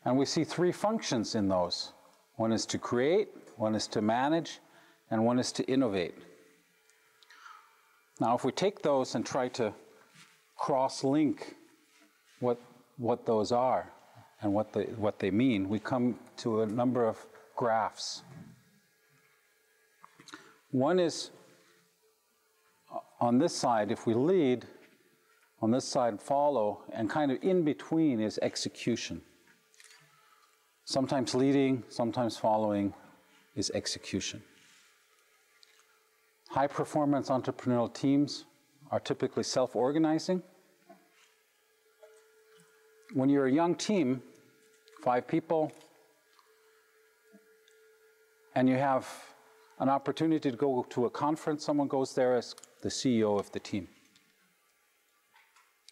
And we see three functions in those. One is to create, one is to manage, and one is to innovate. Now, if we take those and try to cross-link what those are and what they mean, we come to a number of graphs. One is, on this side, if we lead, on this side follow, and kind of in between is execution. Sometimes leading, sometimes following is execution. High-performance entrepreneurial teams are typically self-organizing. When you're a young team, 5 people, and you have an opportunity to go to a conference, someone goes there as the CEO of the team.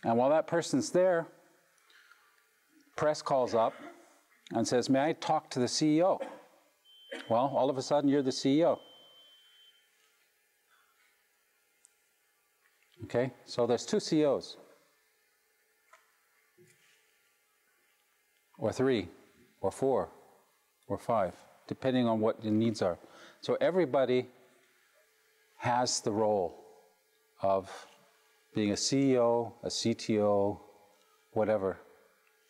And while that person's there, press calls up and says, may I talk to the CEO? Well, all of a sudden, you're the CEO. Okay, so there's 2 CEOs. or 3, or 4, or 5, depending on what the needs are. So everybody has the role of being a CEO, a CTO, whatever,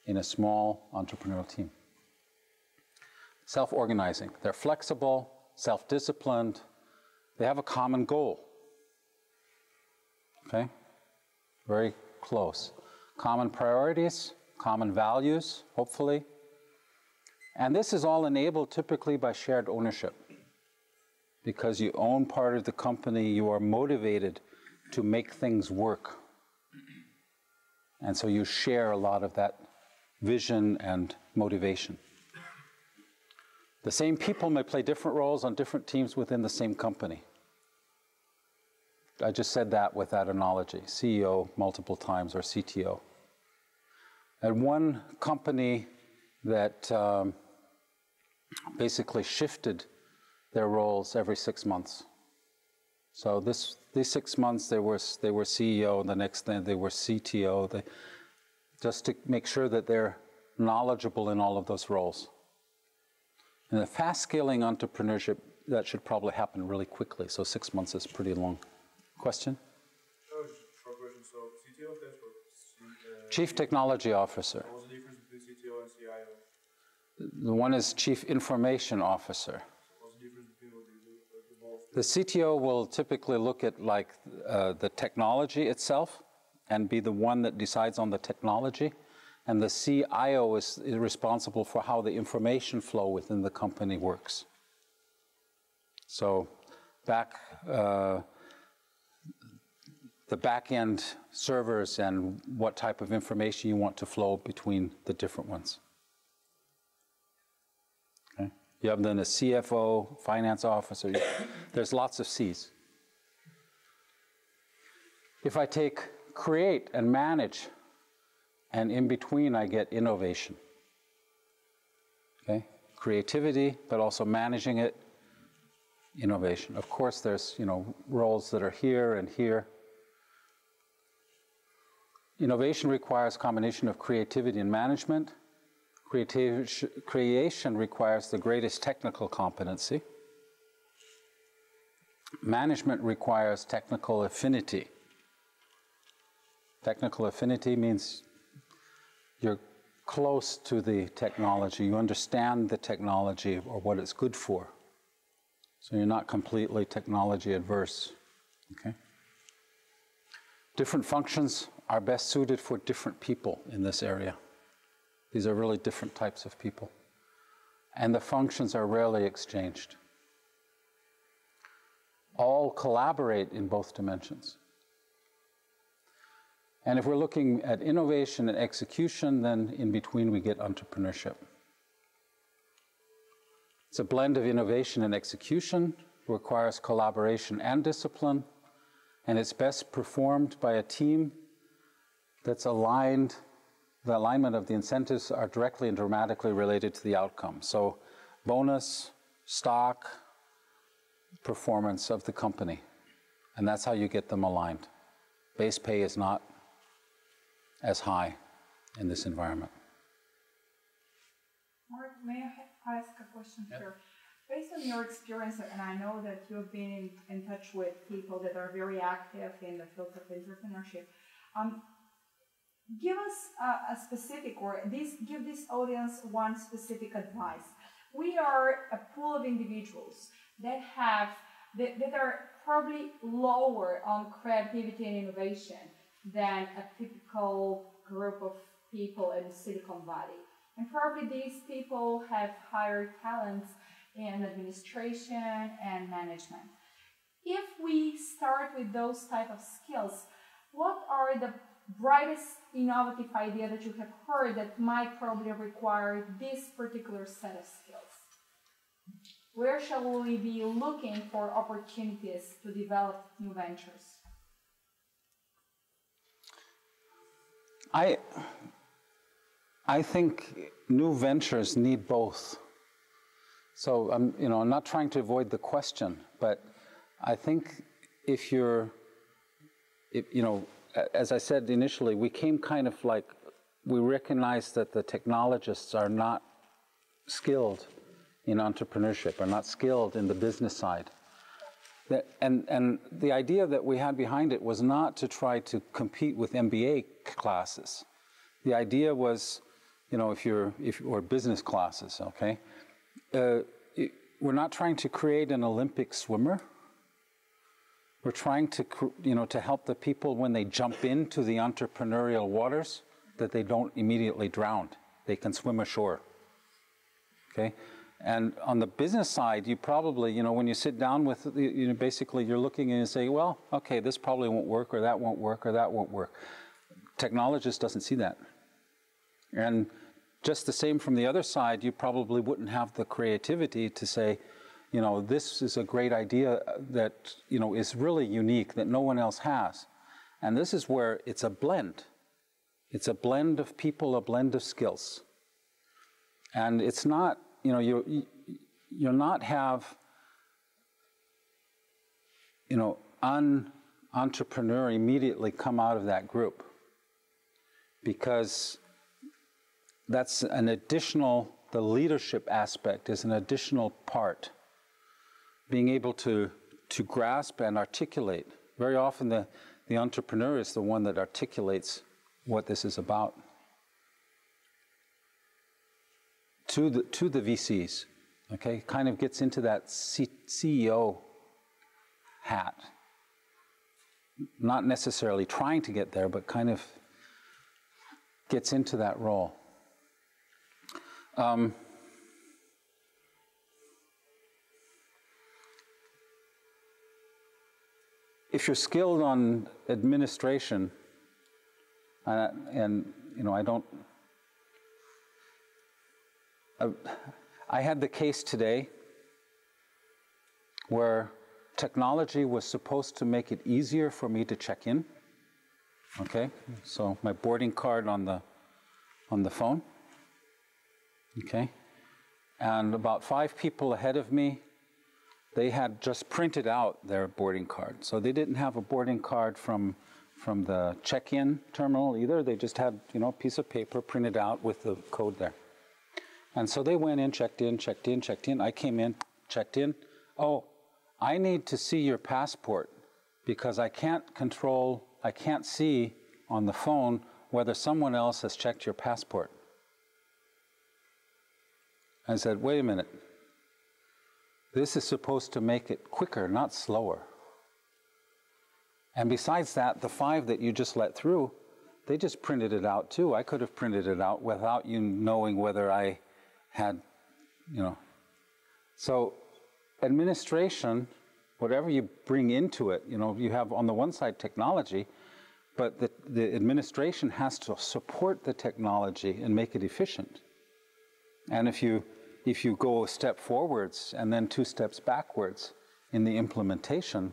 in a small entrepreneurial team. Self-organizing. They're flexible, self-disciplined. They have a common goal. Okay? Very close. Common priorities, common values, hopefully. And this is all enabled typically by shared ownership. Because you own part of the company, you are motivated to make things work. And so you share a lot of that vision and motivation. The same people may play different roles on different teams within the same company. I just said that with that analogy, CEO multiple times or CTO. And one company that basically shifted their roles every 6 months. So these 6 months they were CEO, and the next thing they were CTO, just to make sure that they're knowledgeable in all of those roles. In a fast-scaling entrepreneurship, that should probably happen really quickly, so 6 months is pretty long. Question? Oh, just a short question. So CTO stands for Chief Technology Officer. What's the difference between CTO and CIO? The one is Chief Information Officer. What's the difference between what they do, both? The CTO will typically look at like the technology itself and be the one that decides on the technology. And the CIO is responsible for how the information flow within the company works. So the back-end servers and what type of information you want to flow between the different ones. Okay. You have then a CFO, finance officer. There's lots of C's. If I take create and manage, and in between I get innovation. Okay? Creativity, but also managing it, innovation. Of course, there's roles that are here and here. Innovation requires a combination of creativity and management. Creation requires the greatest technical competency. Management requires technical affinity. Technical affinity means you're close to the technology. You understand the technology or what it's good for. So you're not completely technology adverse. Okay? Different functions are best suited for different people in this area. These are really different types of people. And the functions are rarely exchanged. All collaborate in both dimensions. And if we're looking at innovation and execution, then in between we get entrepreneurship. It's a blend of innovation and execution, requires collaboration and discipline, and it's best performed by a team that's aligned. The alignment of the incentives are directly and dramatically related to the outcome. So bonus, stock, performance of the company. And that's how you get them aligned. Base pay is not as high in this environment. Mark, may I ask a question here? Based on your experience, and I know that you've been in touch with people that are very active in the field of entrepreneurship, give us a specific, or give this audience one specific advice. We are a pool of individuals that are probably lower on creativity and innovation than a typical group of people in Silicon Valley. And probably these people have higher talents in administration and management. If we start with those type of skills, what are the brightest innovative idea that you have heard that might probably require this particular set of skills? Where shall we be looking for opportunities to develop new ventures? I think new ventures need both. So I'm not trying to avoid the question, but I think if as I said initially, we came kind of like we recognize that the technologists are not skilled in entrepreneurship, are not skilled in the business side. And the idea that we had behind it was not to try to compete with MBA classes. The idea was, or business classes, okay? We're not trying to create an Olympic swimmer. We're trying to, to help the people when they jump into the entrepreneurial waters, that they don't immediately drown. They can swim ashore, okay? And on the business side, you probably, when you sit down with, basically you're looking and you say, well, okay, this probably won't work, or that won't work, or that won't work. Technologist doesn't see that. And just the same from the other side, you probably wouldn't have the creativity to say, this is a great idea that, is really unique, that no one else has. And this is where it's a blend. It's a blend of people, a blend of skills. And it's not, you'll not have, entrepreneur immediately come out of that group, because that's an additional, the leadership aspect is an additional part. Being able to grasp and articulate. Very often the entrepreneur is the one that articulates what this is about to the VCs, okay? Kind of gets into that CEO hat. Not necessarily trying to get there, but kind of gets into that role. If you're skilled on administration, I had the case today where technology was supposed to make it easier for me to check in. Okay, so my boarding card on the phone. Okay, and about 5 people ahead of me, they had just printed out their boarding card. So they didn't have a boarding card from the check-in terminal either. They just had, a piece of paper printed out with the code there. And so they went in, checked in. I came in, checked in. Oh, I need to see your passport because I can't see on the phone whether someone else has checked your passport. I said, wait a minute. This is supposed to make it quicker, not slower. And besides that, the 5 that you just let through, they just printed it out too. I could have printed it out without you knowing whether I had, So administration, whatever you bring into it, you have on the one side technology, but the administration has to support the technology and make it efficient. And if you go a step forwards and then 2 steps backwards in the implementation,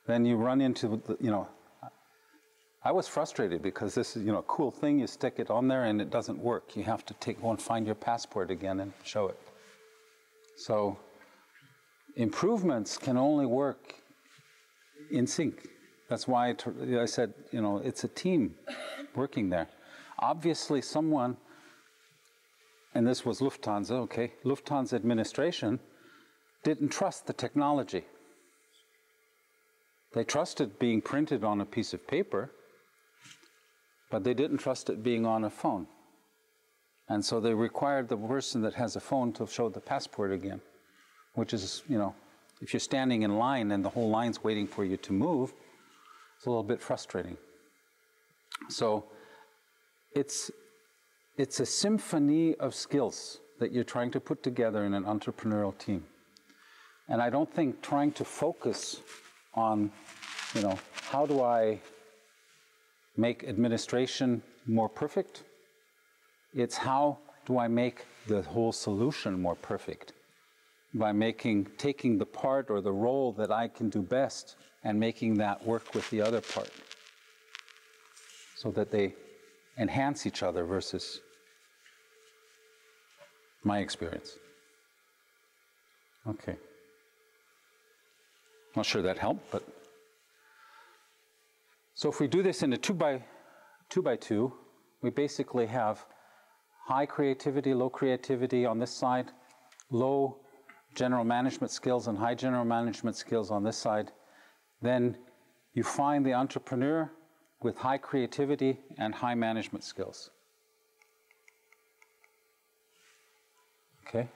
then you run into I was frustrated because this is, a cool thing, you stick it on there and it doesn't work. You have to go and find your passport again and show it. So improvements can only work in sync. That's why I said, it's a team working there. Obviously someone, and this was Lufthansa, okay, Lufthansa administration didn't trust the technology. They trusted being printed on a piece of paper, but they didn't trust it being on a phone. And so they required the person that has a phone to show the passport again, which is, if you're standing in line and the whole line's waiting for you to move, it's a little bit frustrating. So it's a symphony of skills that you're trying to put together in an entrepreneurial team. And I don't think trying to focus on, how do I make administration more perfect? It's how do I make the whole solution more perfect? By taking the part or the role that I can do best and making that work with the other part, so that they enhance each other versus my experience. Okay. Not sure that helped, but so if we do this in a 2 by 2, We basically have high creativity, low creativity on this side, low general management skills and high general management skills on this side. Then you find the entrepreneur with high creativity and high management skills. Okay?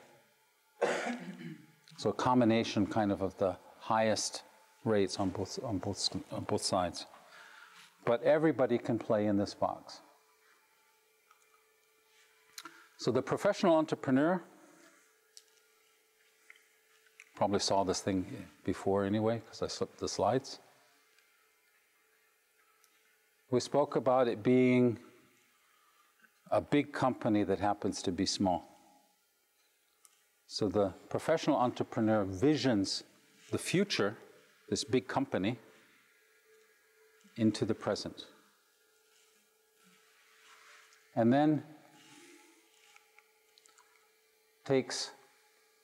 So a combination kind of the highest rates on both sides. But everybody can play in this box. So the professional entrepreneur, probably saw this thing before anyway, because I slipped the slides. We spoke about it being a big company that happens to be small. So the professional entrepreneur visions the future, this big company, into the present. And then takes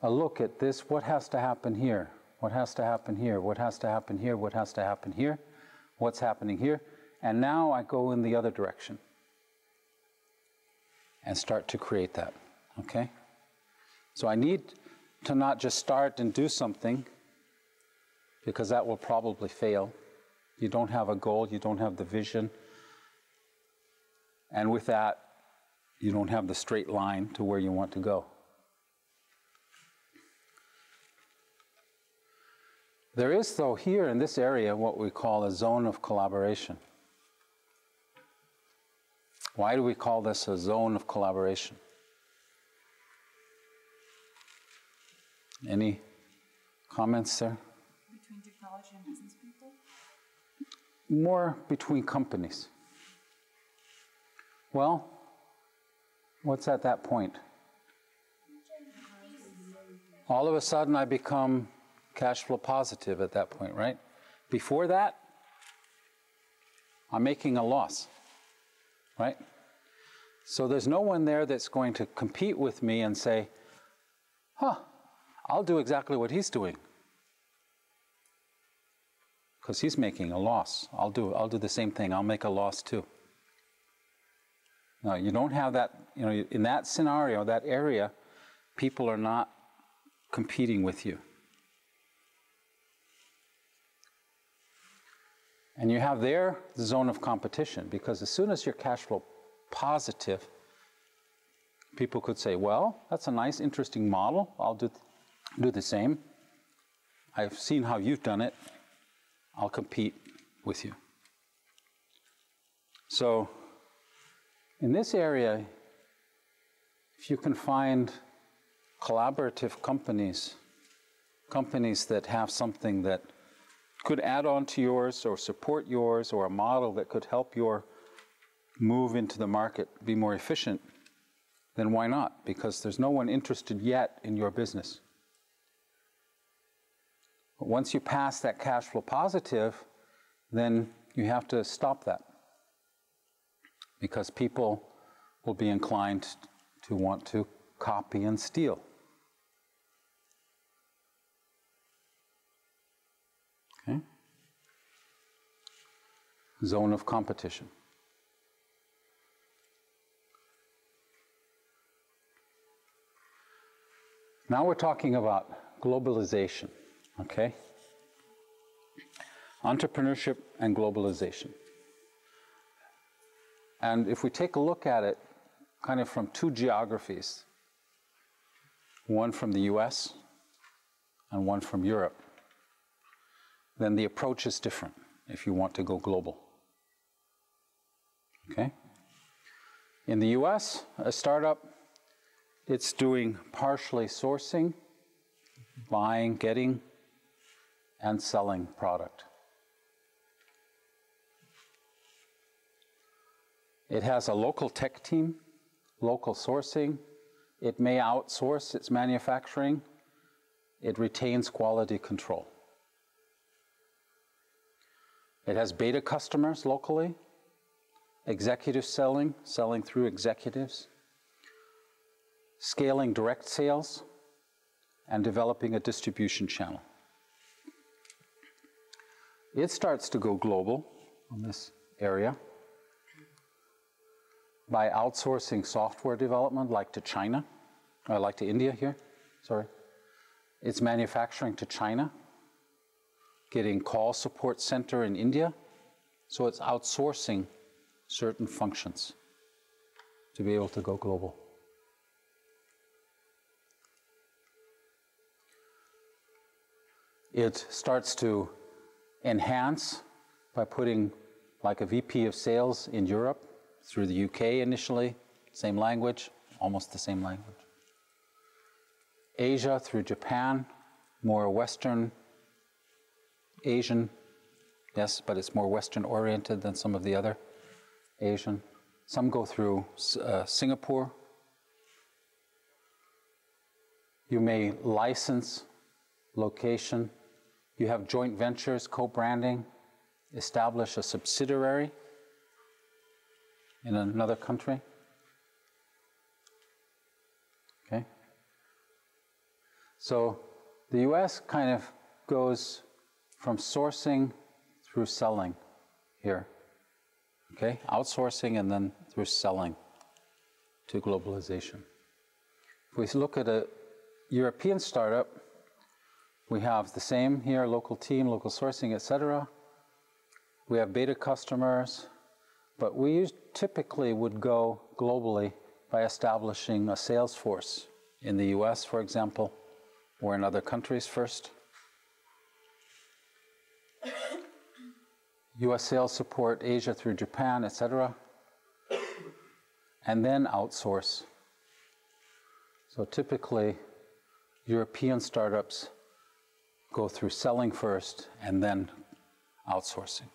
a look at this, what has to happen here? What has to happen here? What has to happen here? What has to happen here? What's happening here? And now I go in the other direction and start to create that, okay? So I need to not just start and do something, because that will probably fail. You don't have a goal, you don't have the vision, and with that, you don't have the straight line to where you want to go. There is, though, here in this area what we call a zone of collaboration. Why do we call this a zone of collaboration? Any comments there? Between technology and business people? More between companies. Well, what's at that point? All of a sudden I become cash flow positive at that point, right? Before that, I'm making a loss, right? So there's no one there that's going to compete with me and say, I'll do exactly what he's doing, because he's making a loss. I'll do the same thing. I'll make a loss too. No, you don't have that. You know, in that scenario, that area, people are not competing with you. And you have there the zone of competition, because as soon as you're cash flow positive, people could say, well, that's a nice, interesting model. I'll do the same. I've seen how you've done it. I'll compete with you. So in this area, if you can find collaborative companies that have something that could add on to yours or support yours, or a model that could help your move into the market be more efficient, then why not? Because there's no one interested yet in your business. But once you pass that cash flow positive, then you have to stop that, because people will be inclined to want to copy and steal. Okay? Zone of competition. Now we're talking about globalization, okay? Entrepreneurship and globalization. And if we take a look at it kind of from two geographies, one from the US and one from Europe, then the approach is different if you want to go global. Okay? In the US, a startup, it's doing partially sourcing, buying, getting, and selling product. It has a local tech team, local sourcing. It may outsource its manufacturing. It retains quality control. It has beta customers locally, executive selling through executives, scaling direct sales, and developing a distribution channel. It starts to go global on this area by outsourcing software development, like to China, or like to India here, sorry. It's manufacturing to China, getting call support center in India. So it's outsourcing certain functions to be able to go global. It starts to enhance by putting like a VP of sales in Europe through the UK initially, same language, almost the same language. Asia through Japan, more Western, Asian, yes, but it's more Western oriented than some of the other Asian. Some go through Singapore. You may license location. You have joint ventures, co-branding, establish a subsidiary in another country. Okay? So the US kind of goes from sourcing through selling here. Okay? Outsourcing and then through selling to globalization. If we look at a European startup, we have the same here, local team, local sourcing, etc. We have beta customers, but we typically would go globally by establishing a sales force in the US, for example, or in other countries first. US sales support, Asia through Japan, etc. And then outsource. So typically, European startups go through selling first and then outsourcing.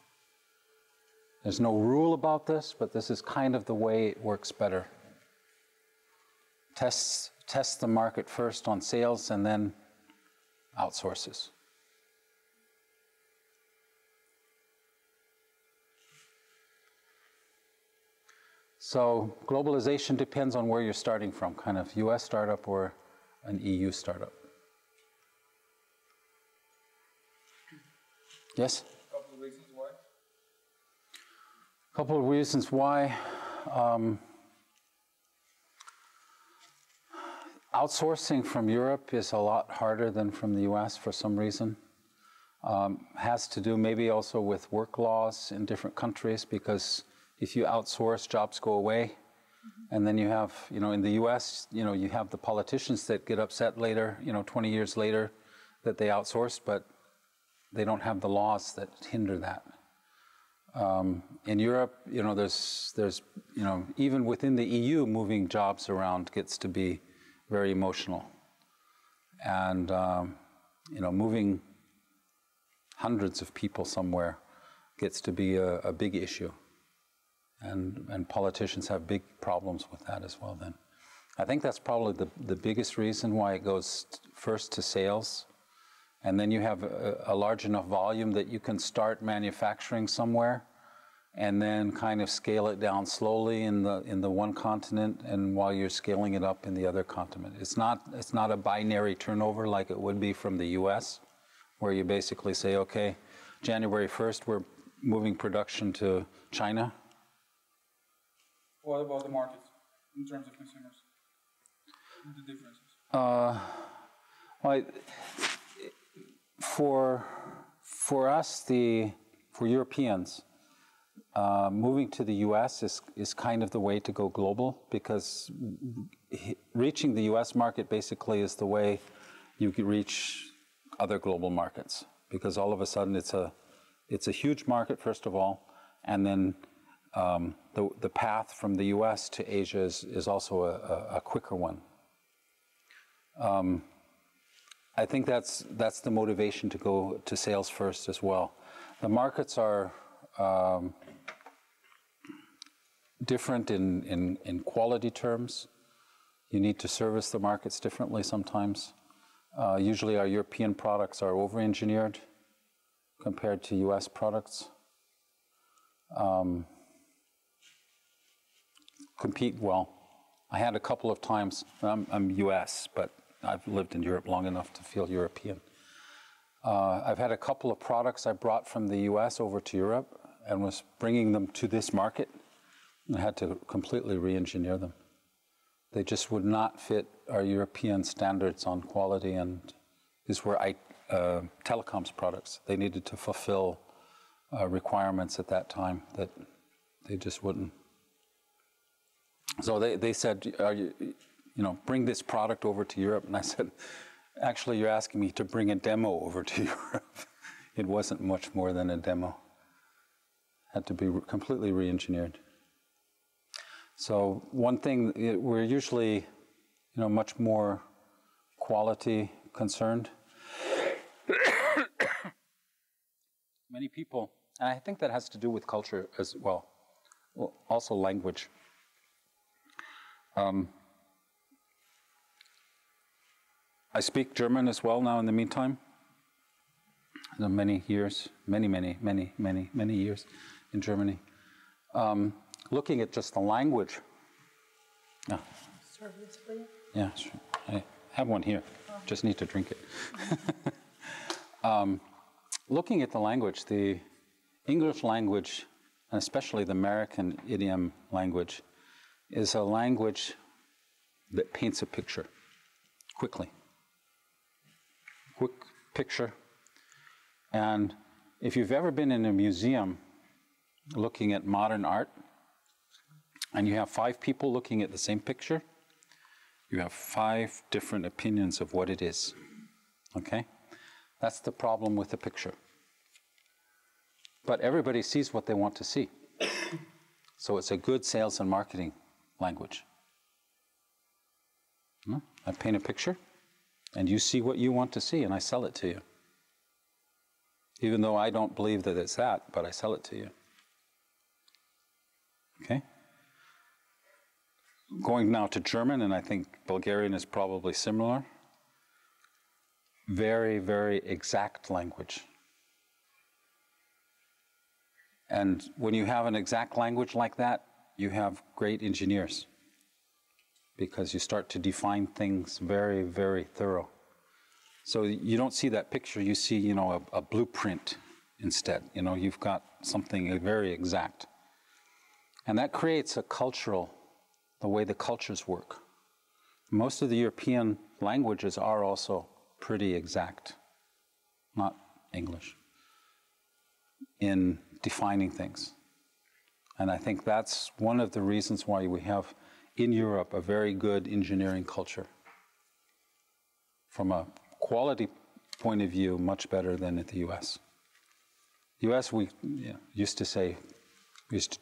There's no rule about this, but this is kind of the way it works better. Test the market first on sales and then outsources. So globalization depends on where you're starting from, kind of US startup or an EU startup. Yes? A couple of reasons why. A couple of reasons why. Outsourcing from Europe is a lot harder than from the US for some reason. Has to do maybe also with work laws in different countries, because if you outsource, jobs go away. And then you have, in the US, you have the politicians that get upset later, 20 years later, that they outsourced, but they don't have the laws that hinder that. In Europe, there's even within the EU, moving jobs around gets to be very emotional. And, moving hundreds of people somewhere gets to be a big issue. And politicians have big problems with that as well then. I think that's probably the biggest reason why it goes first to sales. And then you have a large enough volume that you can start manufacturing somewhere and then kind of scale it down slowly in the one continent, and while you're scaling it up in the other continent. It's not a binary turnover like it would be from the US, where you basically say, okay, January 1st, we're moving production to China. What about the markets in terms of consumers? The differences? For us, for Europeans, moving to the US is kind of the way to go global, because reaching the US market basically is the way you can reach other global markets, because all of a sudden it's a huge market, first of all, and then the path from the US to Asia is also a quicker one. I think that's the motivation to go to sales first as well. The markets are different in quality terms. You need to service the markets differently sometimes. Usually our European products are over-engineered compared to US products. Compete well. I had a couple of times, I'm US, but I've lived in Europe long enough to feel European. I've had a couple of products I brought from the US over to Europe and was bringing them to this market I had to completely re-engineer them. They just would not fit our European standards on quality, and these were telecoms products. They needed to fulfill requirements at that time that they just wouldn't. So they said, bring this product over to Europe. And I said, actually, you're asking me to bring a demo over to Europe. It wasn't much more than a demo. Had to be completely re-engineered. So one thing, we're usually, much more quality concerned. Many people, and I think that has to do with culture as well, also language. I speak German as well now in the meantime. Many years, many years in Germany. Looking at just the language. Serve this for you? Yeah, sure. I have one here. Just need to drink it. Looking at the language, the English language, and especially the American idiom language, is a language that paints a picture quickly. Quick picture. And if you've ever been in a museum looking at modern art, and you have 5 people looking at the same picture, you have 5 different opinions of what it is. Okay? That's the problem with the picture. But everybody sees what they want to see. So it's a good sales and marketing language. I paint a picture, and you see what you want to see, and I sell it to you. Even though I don't believe that it's that, but I sell it to you. Okay? Going now to German, and I think Bulgarian is probably similar. Very, very exact language. And when you have an exact language like that, you have great engineers, because you start to define things very, very thorough. So you don't see that picture, you see, a blueprint instead. You've got something very exact. And that creates a cultural, the way the cultures work. Most of the European languages are also pretty exact, not English, in defining things. And I think that's one of the reasons why we have in Europe a very good engineering culture. From a quality point of view, much better than in the US. US, we used to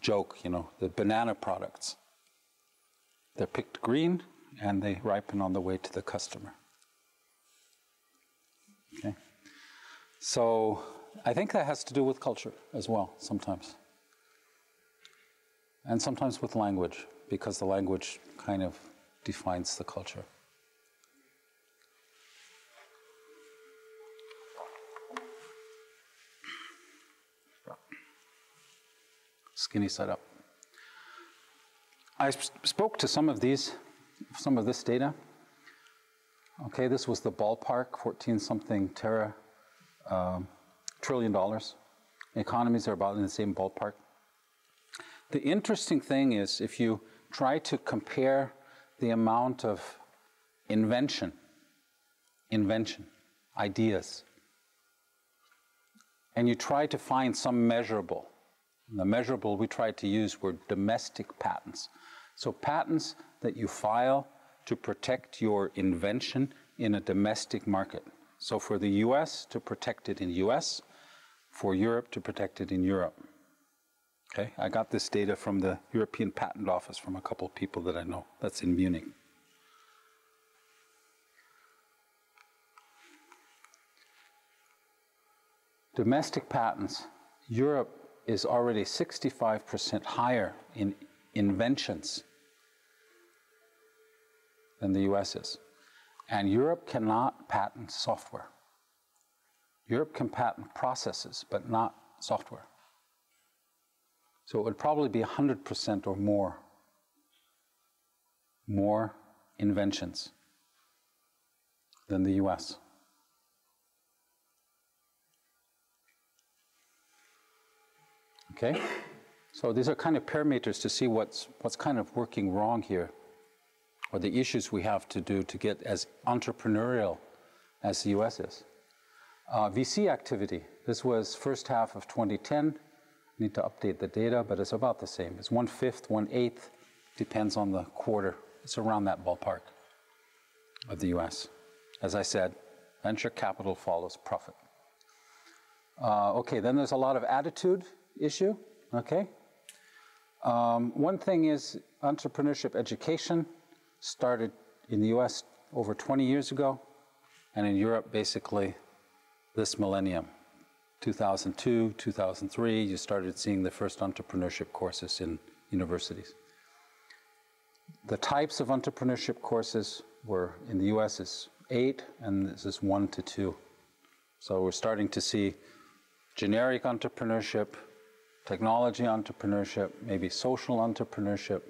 joke, the banana products. They're picked green and they ripen on the way to the customer. Okay. So I think that has to do with culture as well, sometimes. And sometimes with language, because the language kind of defines the culture. Skinny side up. I spoke to some of this data. Okay, this was the ballpark, 14-something trillion dollars. Economies are about in the same ballpark. The interesting thing is, if you try to compare the amount of invention, ideas, and you try to find some measurable. The measurable we tried to use were domestic patents. So patents that you file to protect your invention in a domestic market. So for the US, to protect it in US, for Europe, to protect it in Europe. Okay, I got this data from the European Patent Office from a couple of people that I know. That's in Munich. Domestic patents, Europe is already 65% higher in inventions than the US is. And Europe cannot patent software. Europe can patent processes, but not software. So it would probably be 100% or more inventions than the US. Okay? So these are kind of parameters to see what's kind of working wrong here, or the issues we have to do to get as entrepreneurial as the US is. VC activity, this was first half of 2010. Need to update the data, but it's about the same. It's 1/5, 1/8, depends on the quarter. It's around that ballpark of the US. As I said, venture capital follows profit. Okay, then there's a lot of attitude issue, okay? One thing is entrepreneurship education started in the US over 20 years ago, and in Europe basically this millennium. 2002, 2003, you started seeing the first entrepreneurship courses in universities. The types of entrepreneurship courses were, in the US, is 8, and this is 1 to 2. So we're starting to see generic entrepreneurship, technology entrepreneurship, maybe social entrepreneurship,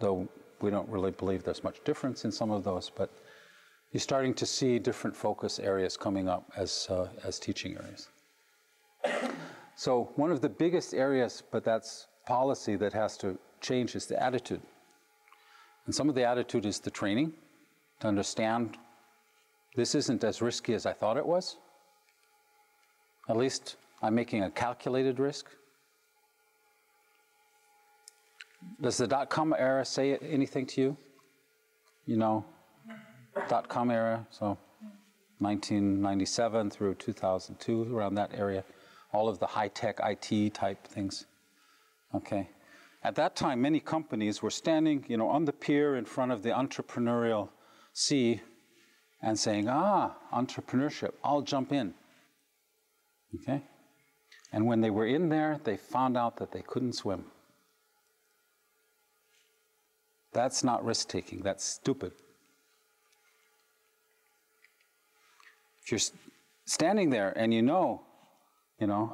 though we don't really believe there's much difference in some of those, but you're starting to see different focus areas coming up as teaching areas. So one of the biggest areas, but that's policy that has to change, is the attitude. And some of the attitude is the training to understand this isn't as risky as I thought it was. At least I'm making a calculated risk. Does the dot-com era say anything to you? You know, dot-com era, so 1997 through 2002, around that area. All of the high-tech IT type things. Okay. At that time, many companies were standing, you know, on the pier in front of the entrepreneurial sea and saying, entrepreneurship, I'll jump in. Okay? And when they were in there, they found out that they couldn't swim. That's not risk-taking, that's stupid. If you're standing there and you know,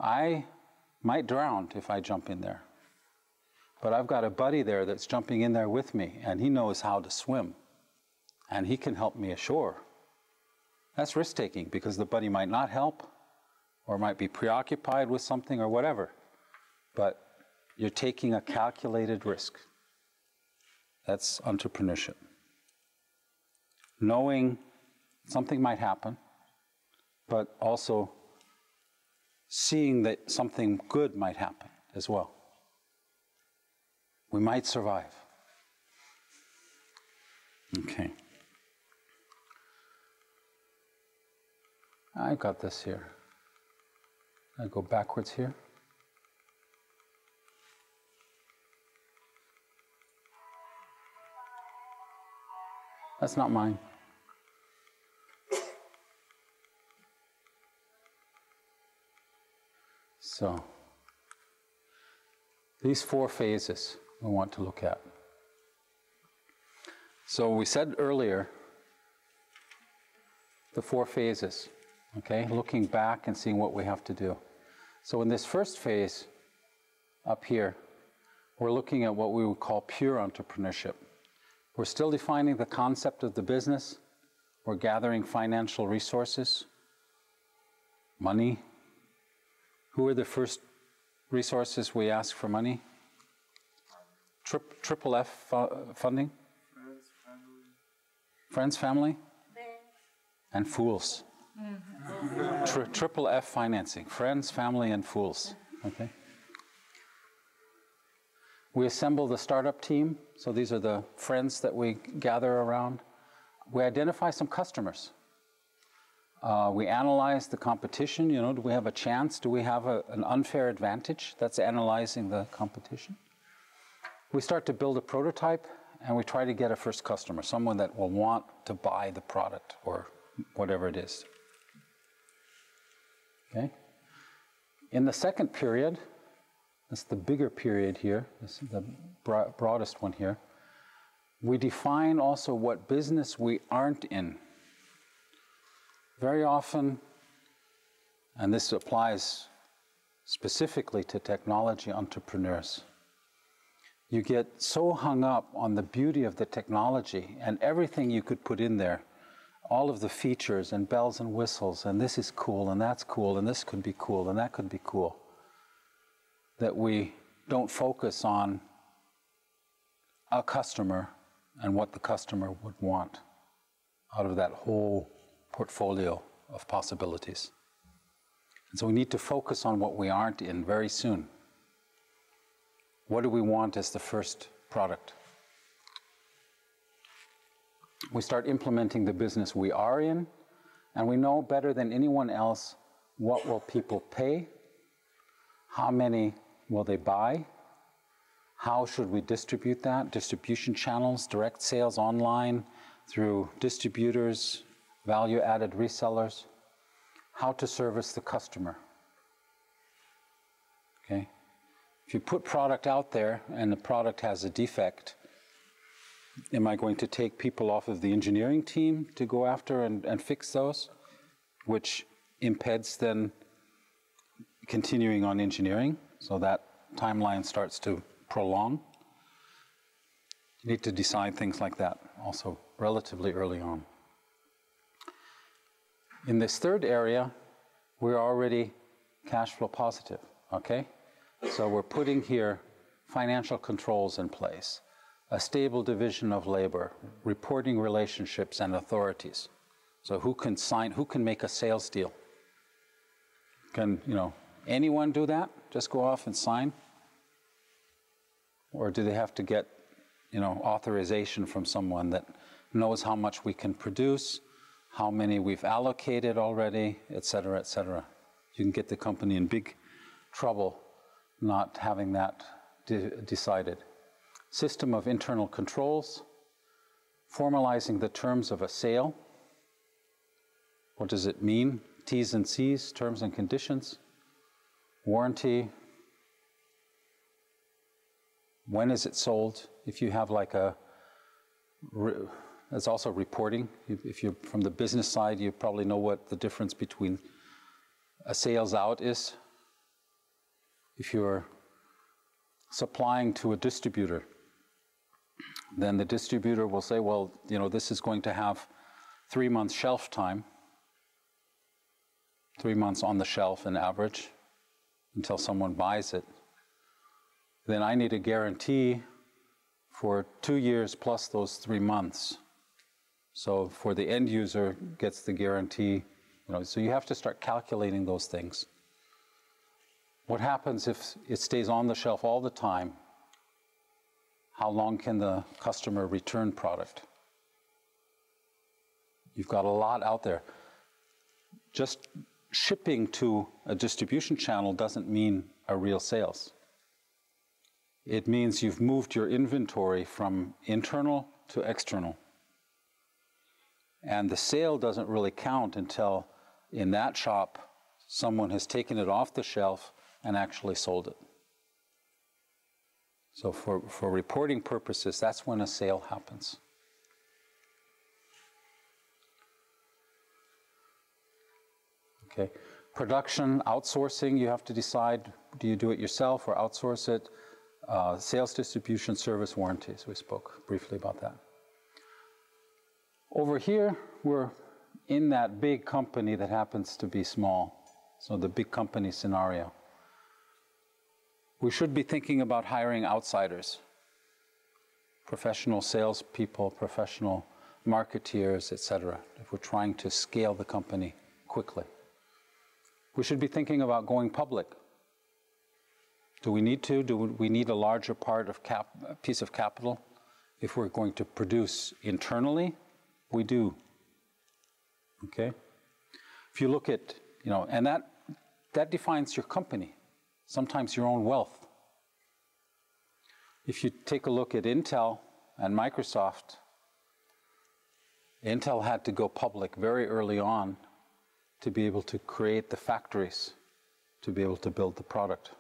I might drown if I jump in there. But I've got a buddy there that's jumping in there with me, and he knows how to swim, and he can help me ashore. That's risk-taking, because the buddy might not help, or might be preoccupied with something or whatever. But you're taking a calculated risk. That's entrepreneurship. Knowing something might happen, but also seeing that something good might happen as well. We might survive. Okay. I got this here. I go backwards here. That's not mine. So, these 4 phases we want to look at. So we said earlier, the 4 phases, okay? Looking back and seeing what we have to do. So in this first phase, up here, we're looking at what we would call pure entrepreneurship. We're still defining the concept of the business. We're gathering financial resources, money. Who are the first resources we ask for money? Triple F funding? Friends, family? And fools. Triple F financing. Friends, family, and fools. Okay. We assemble the startup team. So these are the friends that we gather around. We identify some customers. We analyze the competition. You know, do we have a chance? Do we have an unfair advantage? That's analyzing the competition. We start to build a prototype, and we try to get a first customer, someone that will want to buy the product or whatever it is. Okay? In the second period, that's the bigger period here, this is the broadest one here, we define also what business we aren't in. Very often, and this applies specifically to technology entrepreneurs, you get so hung up on the beauty of the technology and everything you could put in there, all of the features and bells and whistles, and this is cool, and that's cool, and this could be cool, and that could be cool, that we don't focus on a customer and what the customer would want out of that whole portfolio of possibilities. And so we need to focus on what we aren't in very soon. What do we want as the first product? We start implementing the business we are in, and we know better than anyone else what will people pay, how many will they buy, how should we distribute that, distribution channels, direct sales online, through distributors, value-added resellers, how to service the customer. Okay? If you put product out there and the product has a defect, am I going to take people off of the engineering team to go after and fix those, which impedes then continuing on engineering, so that timeline starts to prolong? You need to decide things like that also relatively early on. In this third area, we're already cash flow positive, okay? So we're putting here financial controls in place, a stable division of labor, reporting relationships and authorities. So who can sign, who can make a sales deal? Can, anyone do that? Just go off and sign? Or do they have to get, authorization from someone that knows how much we can produce, how many we've allocated already, et cetera, et cetera. You can get the company in big trouble not having that decided. System of internal controls, formalizing the terms of a sale. What does it mean? T's and C's, terms and conditions. Warranty. When is it sold? If you have like it's also reporting. If you're from the business side, you probably know what the difference between a sales out is. If you're supplying to a distributor, then the distributor will say, well, this is going to have 3 months shelf time, 3 months on the shelf in average until someone buys it. Then I need a guarantee for 2 years plus those 3 months. So for the end user gets the guarantee, so you have to start calculating those things. What happens if it stays on the shelf all the time? How long can the customer return product? You've got a lot out there. Just shipping to a distribution channel doesn't mean a real sales. It means you've moved your inventory from internal to external. And the sale doesn't really count until in that shop someone has taken it off the shelf and actually sold it. So for reporting purposes, that's when a sale happens. Okay. Production, outsourcing, you have to decide, do you do it yourself or outsource it? Sales, distribution, service, warranties. We spoke briefly about that. Over here, we're in that big company that happens to be small. So the big company scenario. We should be thinking about hiring outsiders, professional salespeople, professional marketeers, etc., if we're trying to scale the company quickly. We should be thinking about going public. Do we need to? Do we need a larger part of piece of capital? If we're going to produce internally, we do. Okay? If you look at, and that defines your company, sometimes your own wealth. If you take a look at Intel and Microsoft, Intel had to go public very early on to be able to create the factories, to be able to build the product.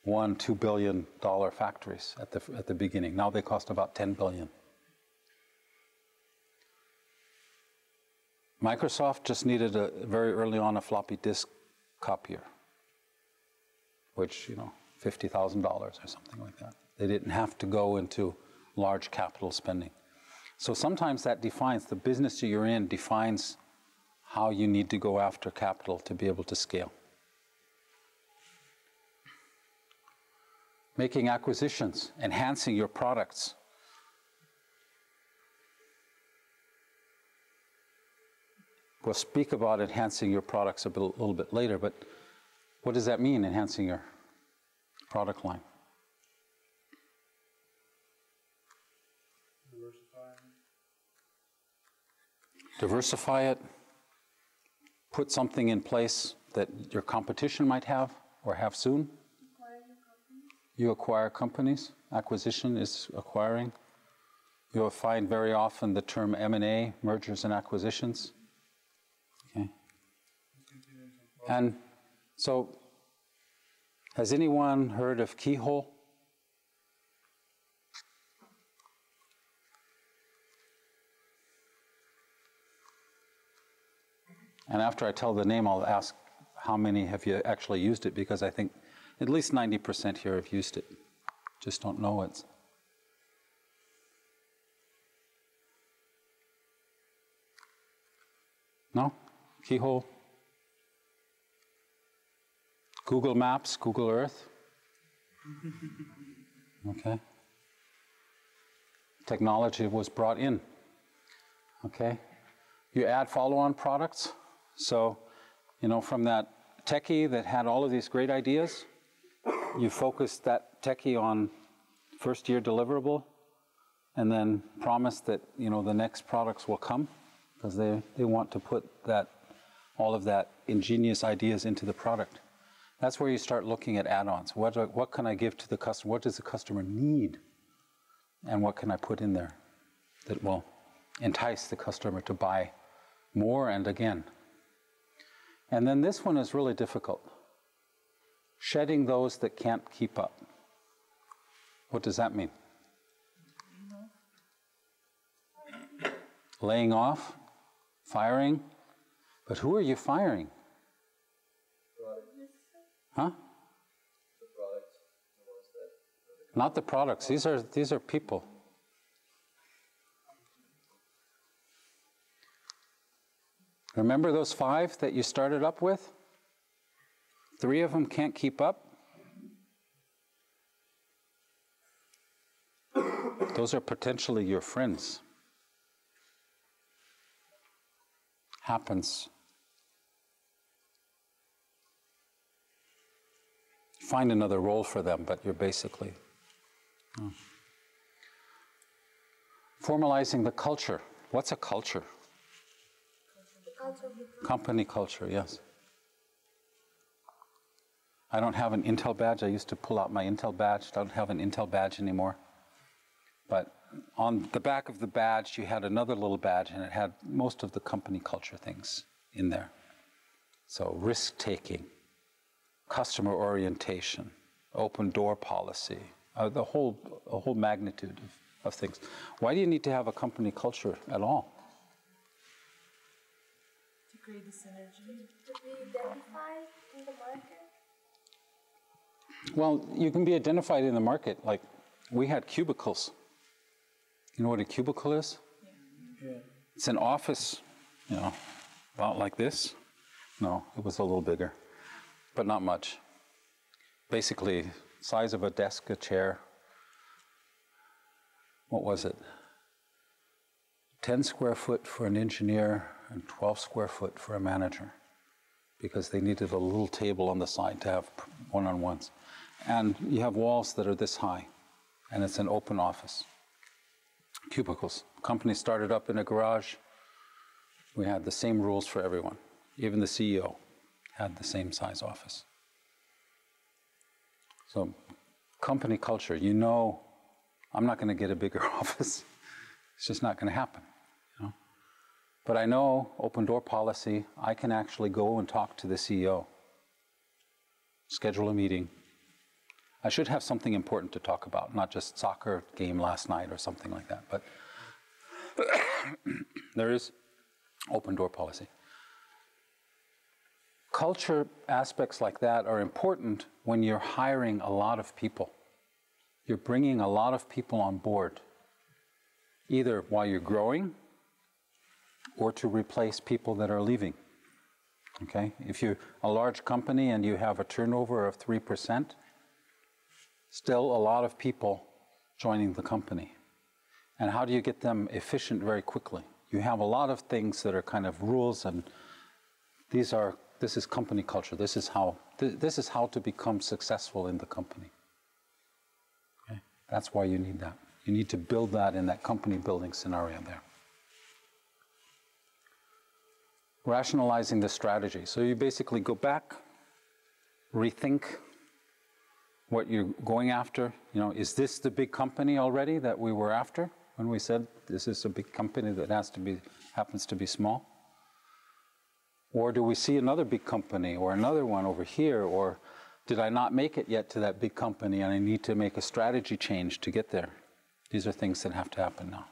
$1-2 billion factories at the beginning. Now they cost about $10 billion. Microsoft just needed very early on a floppy disk copier, which, $50,000 or something like that. They didn't have to go into large capital spending. So sometimes that defines, the business you're in defines how you need to go after capital to be able to scale. Making acquisitions, enhancing your products. We'll speak about enhancing your products a little bit later, but what does that mean, enhancing your product line? Diversify it. Put something in place that your competition might have or have soon. You acquire companies. Acquisition is acquiring. You'll find very often the term M&A, mergers and acquisitions. Okay. And so, has anyone heard of Keyhole? And after I tell the name, I'll ask how many have you actually used it, because I think at least 90% here have used it. Just don't know it. No? Keyhole? Google Maps, Google Earth? Okay. Technology was brought in. Okay. You add follow-on products. So, you know, from that techie that had all of these great ideas, you focus that techie on first-year deliverable, and then promise that, you know, the next products will come, because they want to put that, all of that ingenious ideas into the product. That's where you start looking at add-ons. What can I give to the customer? What does the customer need? And what can I put in there that will entice the customer to buy more and again? And then this one is really difficult. Shedding those that can't keep up. What does that mean? Laying off? Firing? But who are you firing? Huh? Not the products. These are people. Remember those 5 that you started up with? 3 of them can't keep up. Those are potentially your friends. Happens. Find another role for them, but you're basically... Formalizing the culture. What's a culture? Company culture, yes. I don't have an Intel badge. I used to pull out my Intel badge. I don't have an Intel badge anymore. But on the back of the badge, you had another little badge, and it had most of the company culture things in there. So risk-taking, customer orientation, open door policy, a whole magnitude of things. Why do you need to have a company culture at all? Create the synergy. To be identified in the market? Well, you can be identified in the market. Like, we had cubicles. You know what a cubicle is? Yeah. It's an office, you know, about like this. No, it was a little bigger, but not much. Basically, size of a desk, a chair. What was it? 10 square foot for an engineer, and 12 square foot for a manager, because they needed a little table on the side to have one-on-ones. And you have walls that are this high, and it's an open office. Cubicles. Company started up in a garage. We had the same rules for everyone. Even the CEO had the same size office. So, company culture, you know, I'm not going to get a bigger office. It's just not going to happen. But I know, open door policy, I can actually go and talk to the CEO, schedule a meeting. I should have something important to talk about, not just soccer game last night or something like that, but there is open door policy. Culture aspects like that are important when you're hiring a lot of people. You're bringing a lot of people on board, either while you're growing, or to replace people that are leaving. Okay? If you're a large company and you have a turnover of 3%, still a lot of people joining the company. And how do you get them efficient very quickly? You have a lot of things that are kind of rules, and this is company culture. This is how to become successful in the company. Okay? That's why you need that. You need to build that in that company building scenario there. Rationalizing the strategy. So you basically go back, rethink what you're going after. You know, is this the big company already that we were after when we said this is a big company that happens to be small? Or do we see another big company or another one over here? Or did I not make it yet to that big company and I need to make a strategy change to get there? These are things that have to happen now.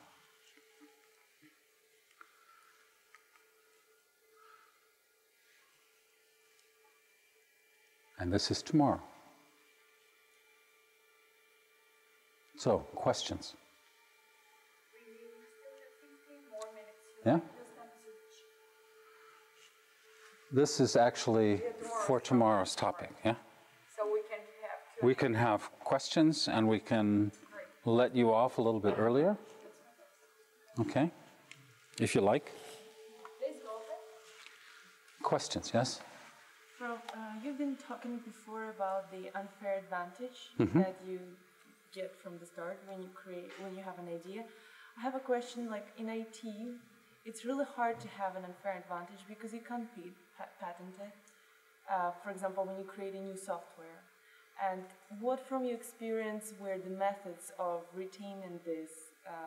And this is tomorrow. So, questions? Yeah? This is actually for tomorrow's topic, yeah? So we can have questions and we can let you off a little bit earlier. Okay? If you like. Questions, yes? So, you've been talking before about the unfair advantage that you get from the start when you have an idea. I have a question, like in IT, it's really hard to have an unfair advantage because you can't patent it. For example, when you create a new software. And what from your experience were the methods of retaining this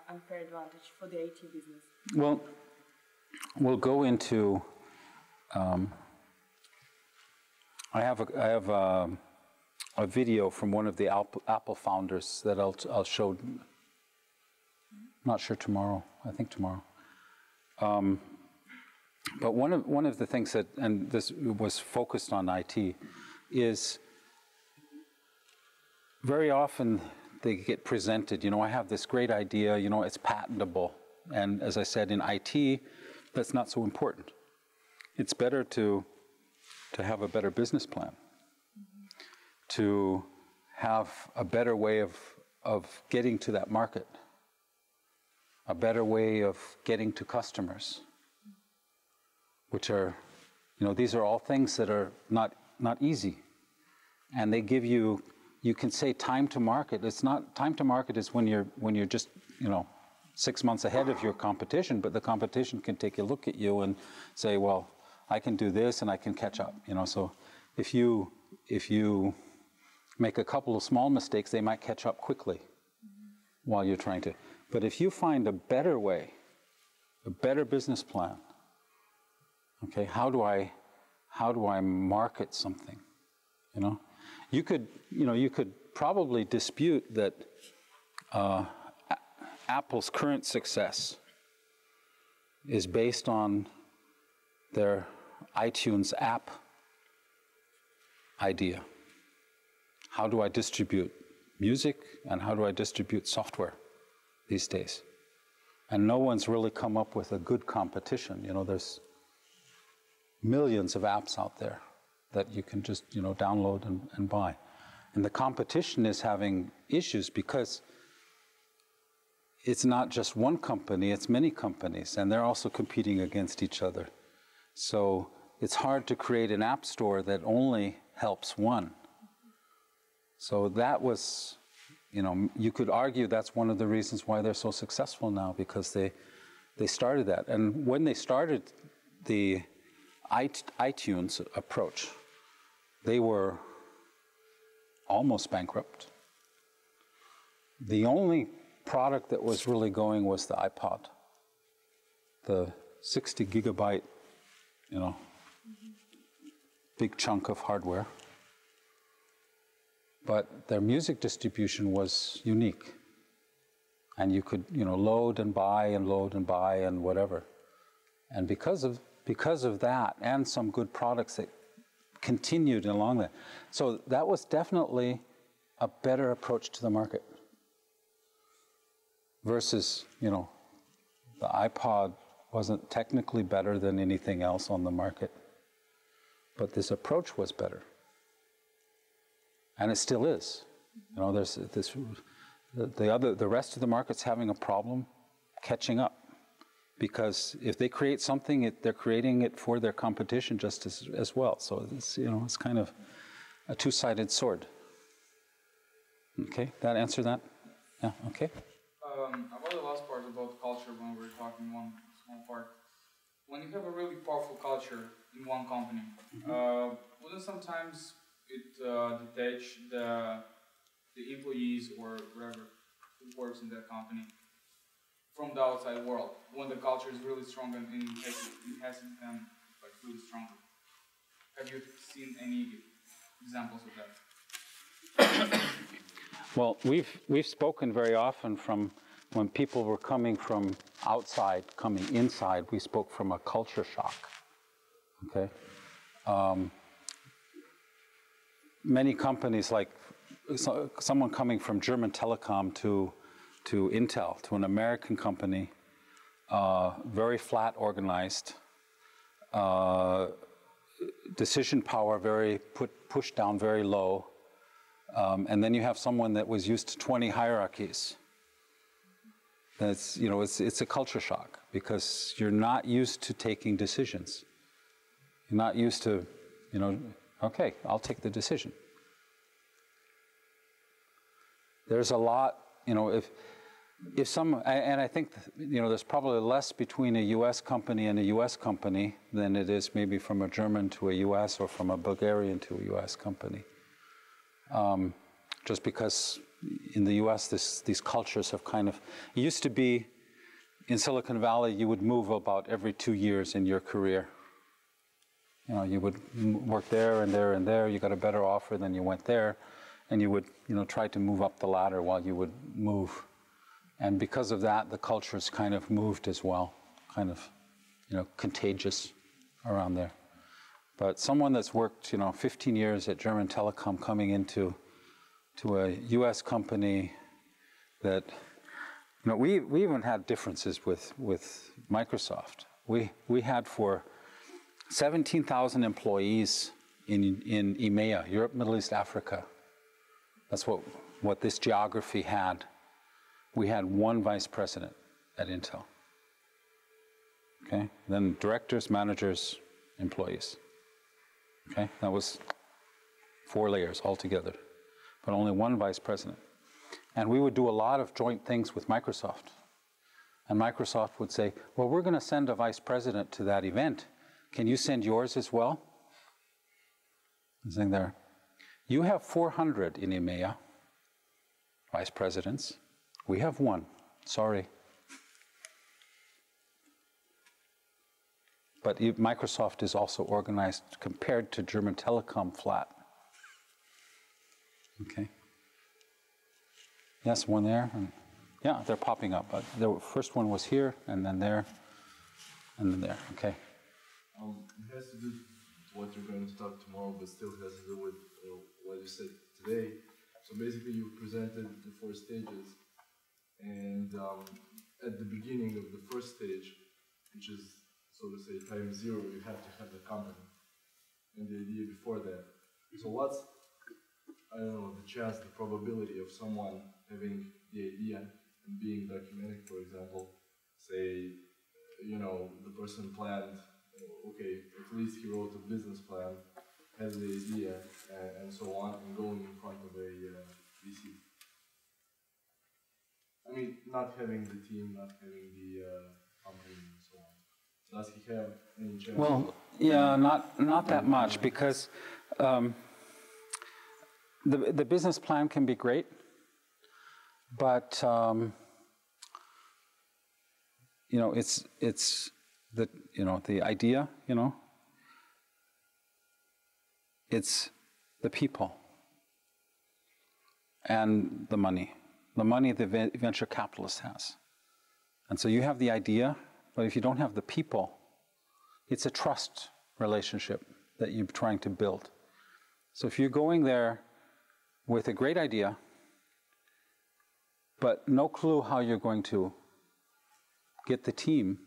unfair advantage for the IT business? Well, we'll go into, I have a video from one of the Apple founders that I'll show, not sure tomorrow, I think tomorrow. But one of the things that, and this was focused on IT, is very often they get presented, you know, I have this great idea, you know, it's patentable. And as I said, in IT, that's not so important. It's better to have a better business plan, to have a better way of getting to that market, a better way of getting to customers, which are, you know, these are all things that are not easy. And they give you, you can say time to market. It's not, time to market is when you're just, you know, 6 months ahead of your competition, but the competition can take a look at you and say, well, I can do this and I can catch up, you know. So if you make a couple of small mistakes, they might catch up quickly while you're trying to. But if you find a better way, a better business plan, okay, how do I market something, you know? You could probably dispute that Apple's current success is based on their iTunes app idea. How do I distribute music and how do I distribute software these days? And no one's really come up with a good competition. You know, there's millions of apps out there that you can just, you know, download and buy. And the competition is having issues because it's not just one company, it's many companies, and they're also competing against each other. So it's hard to create an app store that only helps one. So that was, you know, you could argue that's one of the reasons why they're so successful now, because they started that. And when they started the iTunes approach, they were almost bankrupt. The only product that was really going was the iPod, the 60 gigabyte, you know, big chunk of hardware. But their music distribution was unique. And you could, you know, load and buy and whatever. And because of that and some good products that continued along that. So that was definitely a better approach to the market. Versus, you know, the iPod wasn't technically better than anything else on the market. But this approach was better. And it still is. You know, there's this, the rest of the market's having a problem catching up. Because if they create something, they're creating it for their competition just as well. So it's, you know, it's kind of a two-sided sword. Okay, that answer that? Yeah, okay. About the last part about culture, when we were talking one small part, when you have a really powerful culture in one company, wouldn't sometimes it detach the employees or whoever who works in that company from the outside world, when the culture is really strong and it hasn't become like really strong? Have you seen any examples of that? Well, we've spoken very often from when people were coming from outside, coming inside. We spoke from a culture shock. Okay, many companies, like someone coming from German Telecom to Intel, to an American company, very flat organized, decision power pushed down very low, and then you have someone that was used to 20 hierarchies. That's, you know, it's a culture shock because you're not used to taking decisions. You're not used to, you know, okay, I'll take the decision. There's a lot, you know, if some, and I think, you know, there's probably less between a US company and a US company than it is maybe from a German to a US or from a Bulgarian to a US company. Just because in the US, these cultures have kind of, it used to be in Silicon Valley, you would move about every 2 years in your career. You know, you would work there and there and there, you got a better offer, then you went there, and you would, you know, try to move up the ladder while you would move. And because of that, the culture's kind of moved as well, kind of, you know, contagious around there. But someone that's worked, you know, 15 years at German Telecom coming into a US company that, you know, we even had differences with Microsoft. We had for 17,000 employees in EMEA, Europe, Middle East, Africa. That's what this geography had. We had one vice president at Intel. Okay, then directors, managers, employees. Okay, that was 4 layers altogether, but only one vice president. And we would do a lot of joint things with Microsoft. And Microsoft would say, well, we're going to send a vice president to that event. Can you send yours as well? I'm saying there, you have 400 in EMEA, vice presidents. We have 1, sorry. But Microsoft is also organized compared to German Telecom flat. Okay. Yes, one there. And yeah, they're popping up. But the first one was here, and then there, and then there. Okay. It has to do with what you're going to talk tomorrow, but still has to do with what you said today. So basically, you presented the 4 stages, and at the beginning of the first stage, which is, so to say, time 0, you have to have the company and the idea before that. So what's, I don't know, the chance, the probability of someone having the idea and being documented, for example, say, you know, the person planned, okay, at least he wrote a business plan, has the idea, and so on, and going in front of a VC. I mean, not having the team, not having the company, and so on. Does he have any chance? Well, yeah, not that much, because the business plan can be great, but you know, it's the, you know, the idea, you know, it's the people and the money the venture capitalist has. And so you have the idea, but if you don't have the people, it's a trust relationship that you're trying to build. So if you're going there with a great idea, but no clue how you're going to get the team,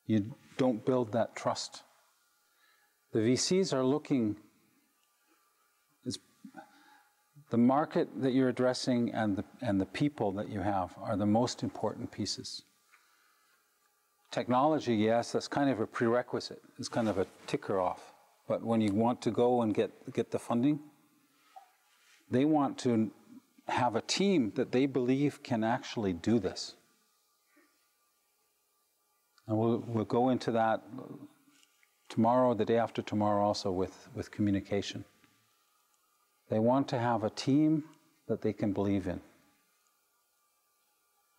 you don't build that trust. The VCs are looking, The market that you're addressing and the people that you have are the most important pieces. Technology, yes, that's kind of a prerequisite. It's kind of a ticker off. But when you want to go and get the funding, they want to have a team that they believe can actually do this. And we'll go into that tomorrow, the day after tomorrow also with communication. They want to have a team that they can believe in.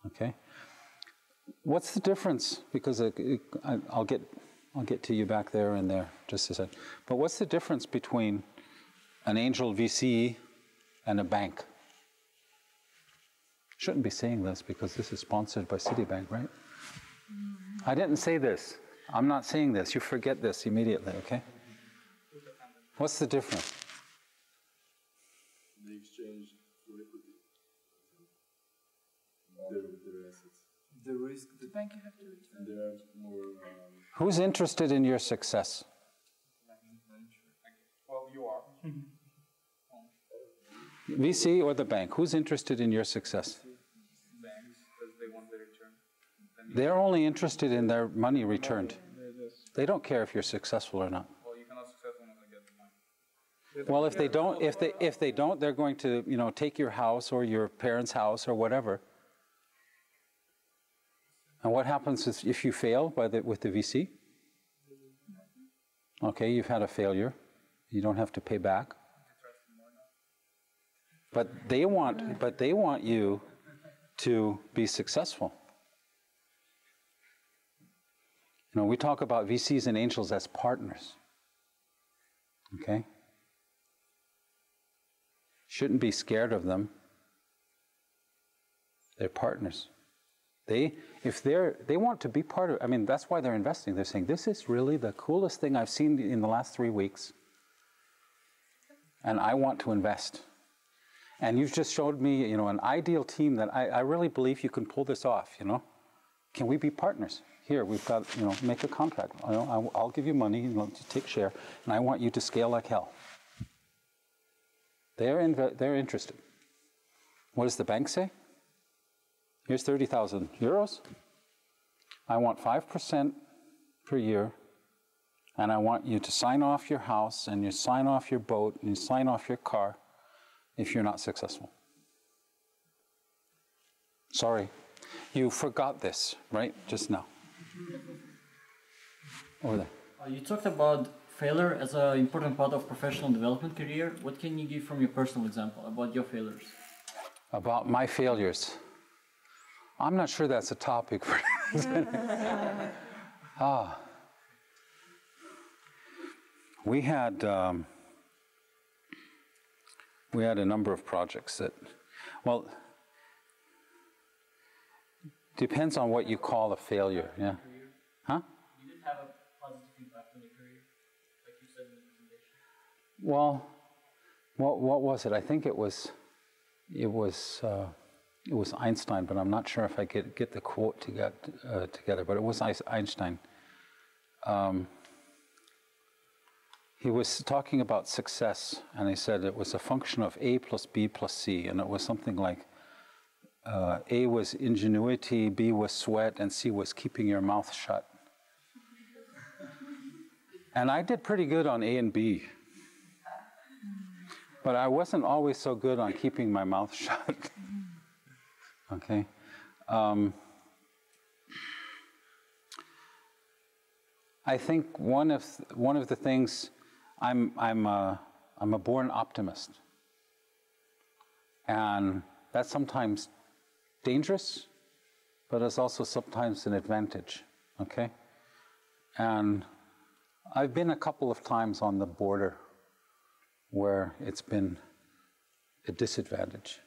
Okay? What's the difference? Because I'll get to you back there and there just a second. But what's the difference between an angel VC and a bank? Shouldn't be saying this because this is sponsored by Citibank, right? I didn't say this. I'm not saying this. You forget this immediately, okay? What's the difference? The exchange for equity. Their assets. The risk, the bank you have to return. And there are more. Who's interested in your success? Well, you are. VC or the bank? Who's interested in your success? Banks, because they want the return. They're only interested in their money returned. They don't care if you're successful or not. Well, you cannot successful unless I get the money. Well, if they don't, they're going to, take your house or your parents' house or whatever. And what happens if you fail with the VC? Okay, you've had a failure. You don't have to pay back. But they want you to be successful. We talk about VCs and angels as partners. Okay? Shouldn't be scared of them. They're partners. They want to be part of, that's why they're investing. They're saying, this is really the coolest thing I've seen in the last 3 weeks. And I want to invest. And you've just showed me, an ideal team that I really believe you can pull this off, Can we be partners? Here, we've got, make a contract. I'll give you money, take share, and I want you to scale like hell. They're interested. What does the bank say? Here's 30,000 euros. I want 5% per year, and I want you to sign off your house, and you sign off your boat, and you sign off your car if you're not successful. Sorry, you forgot this, right, just now. Over there. You talked about failure as an important part of professional development career. What can you give from your personal example about your failures? About my failures. I'm not sure that's a topic for we had a number of projects that, depends on what you call a failure, yeah. Huh? You did have a positive impact on your career, like you said in the presentation. Well, what was it? I think it was Einstein, but I'm not sure if I get the quote together. But it was Einstein. He was talking about success, and he said it was a function of A plus B plus C, and it was something like A was ingenuity, B was sweat, and C was keeping your mouth shut. And I did pretty good on A and B. But I wasn't always so good on keeping my mouth shut. Okay? I think one of the things, I'm a born optimist. And that's sometimes dangerous, but it's also sometimes an advantage, okay? And I've been a couple of times on the border where it's been a disadvantage,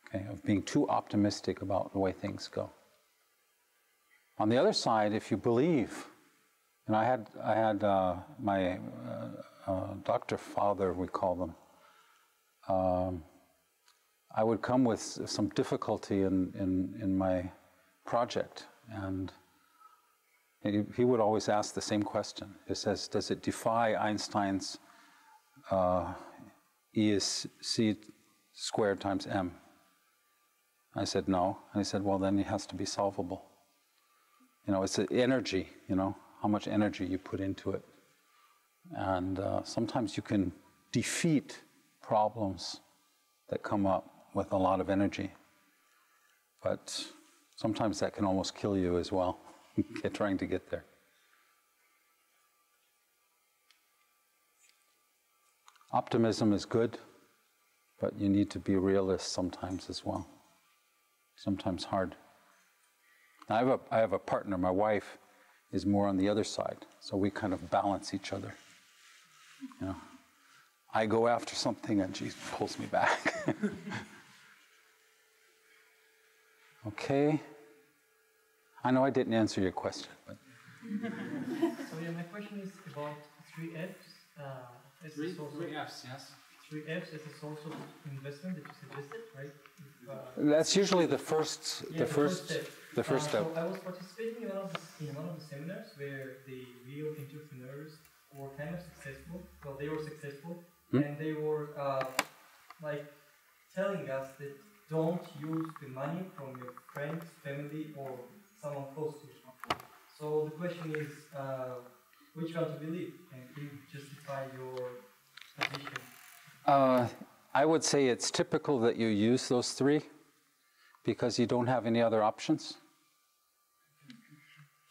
okay, of being too optimistic about the way things go. On the other side, if you believe, and I had my doctor father, we call them, I would come with some difficulty in my project, and he would always ask the same question. He says, does it defy Einstein's ESC squared times m. I said, no. And he said, well, then it has to be solvable. You know, it's the energy, you know, how much energy you put into it. And sometimes you can defeat problems that come up with a lot of energy. But sometimes that can almost kill you as well, trying to get there. Optimism is good, but you need to be realist sometimes as well. Sometimes hard. I have a partner. My wife is more on the other side, so we kind of balance each other. You know, I go after something and she pulls me back. Okay. I know I didn't answer your question, but. So yeah, my question is about 3 Fs. As a source of, 3 Fs, yes. 3 Fs as a source of investment that you suggested, right? That's usually the first step. So I was participating in one of the seminars where the real entrepreneurs were kind of successful. Well, they were successful, and they were like telling us that don't use the money from your friends, family, or someone close to you. So the question is, which one to believe, and can you justify your position? I would say it's typical that you use those 3 because you don't have any other options.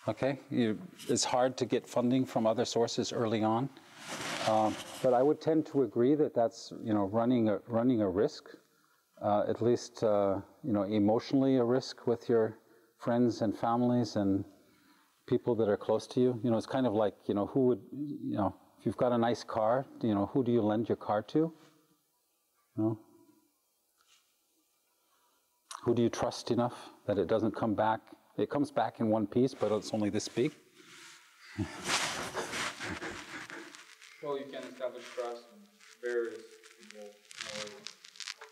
Okay, it's hard to get funding from other sources early on, but I would tend to agree that that's, you know, running a risk, at least you know, emotionally a risk with your friends and families and people that are close to you. You know, it's kind of like, you know, who would, you know, if you've got a nice car, you know, who do you lend your car to? You know? Who do you trust enough that it doesn't come back? It comes back in one piece, but it's only this big. Well, you can establish trust in various people.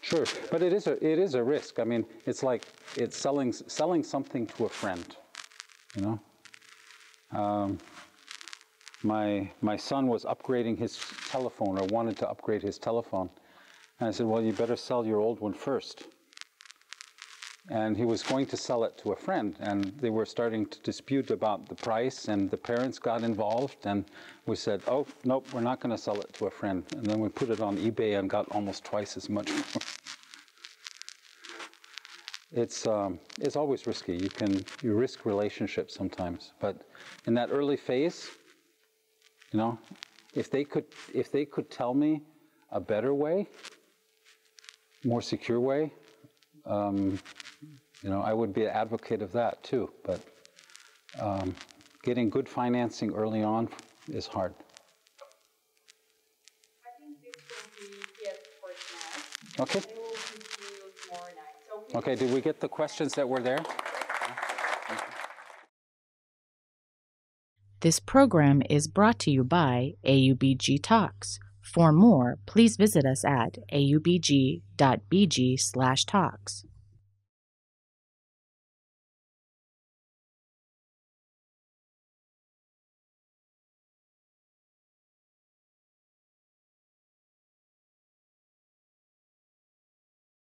Sure, but it is a risk. I mean, it's like it's selling something to a friend. You know, my son was upgrading his telephone, or wanted to upgrade his telephone, and I said, well, you better sell your old one first. And he was going to sell it to a friend, and they were starting to dispute about the price, and the parents got involved, and we said, oh, nope, we're not going to sell it to a friend. And then we put it on eBay and got almost twice as much. It's always risky. You risk relationships sometimes, but in that early phase, you know, if they could tell me a better way, more secure way, you know, I would be an advocate of that too, but getting good financing early on is hard. I think this will be it for tonight. Okay. We will continue tomorrow night. So Okay, did we get the questions that were there? This program is brought to you by AUBGTalks. For more, please visit us at aubg.bg/talks.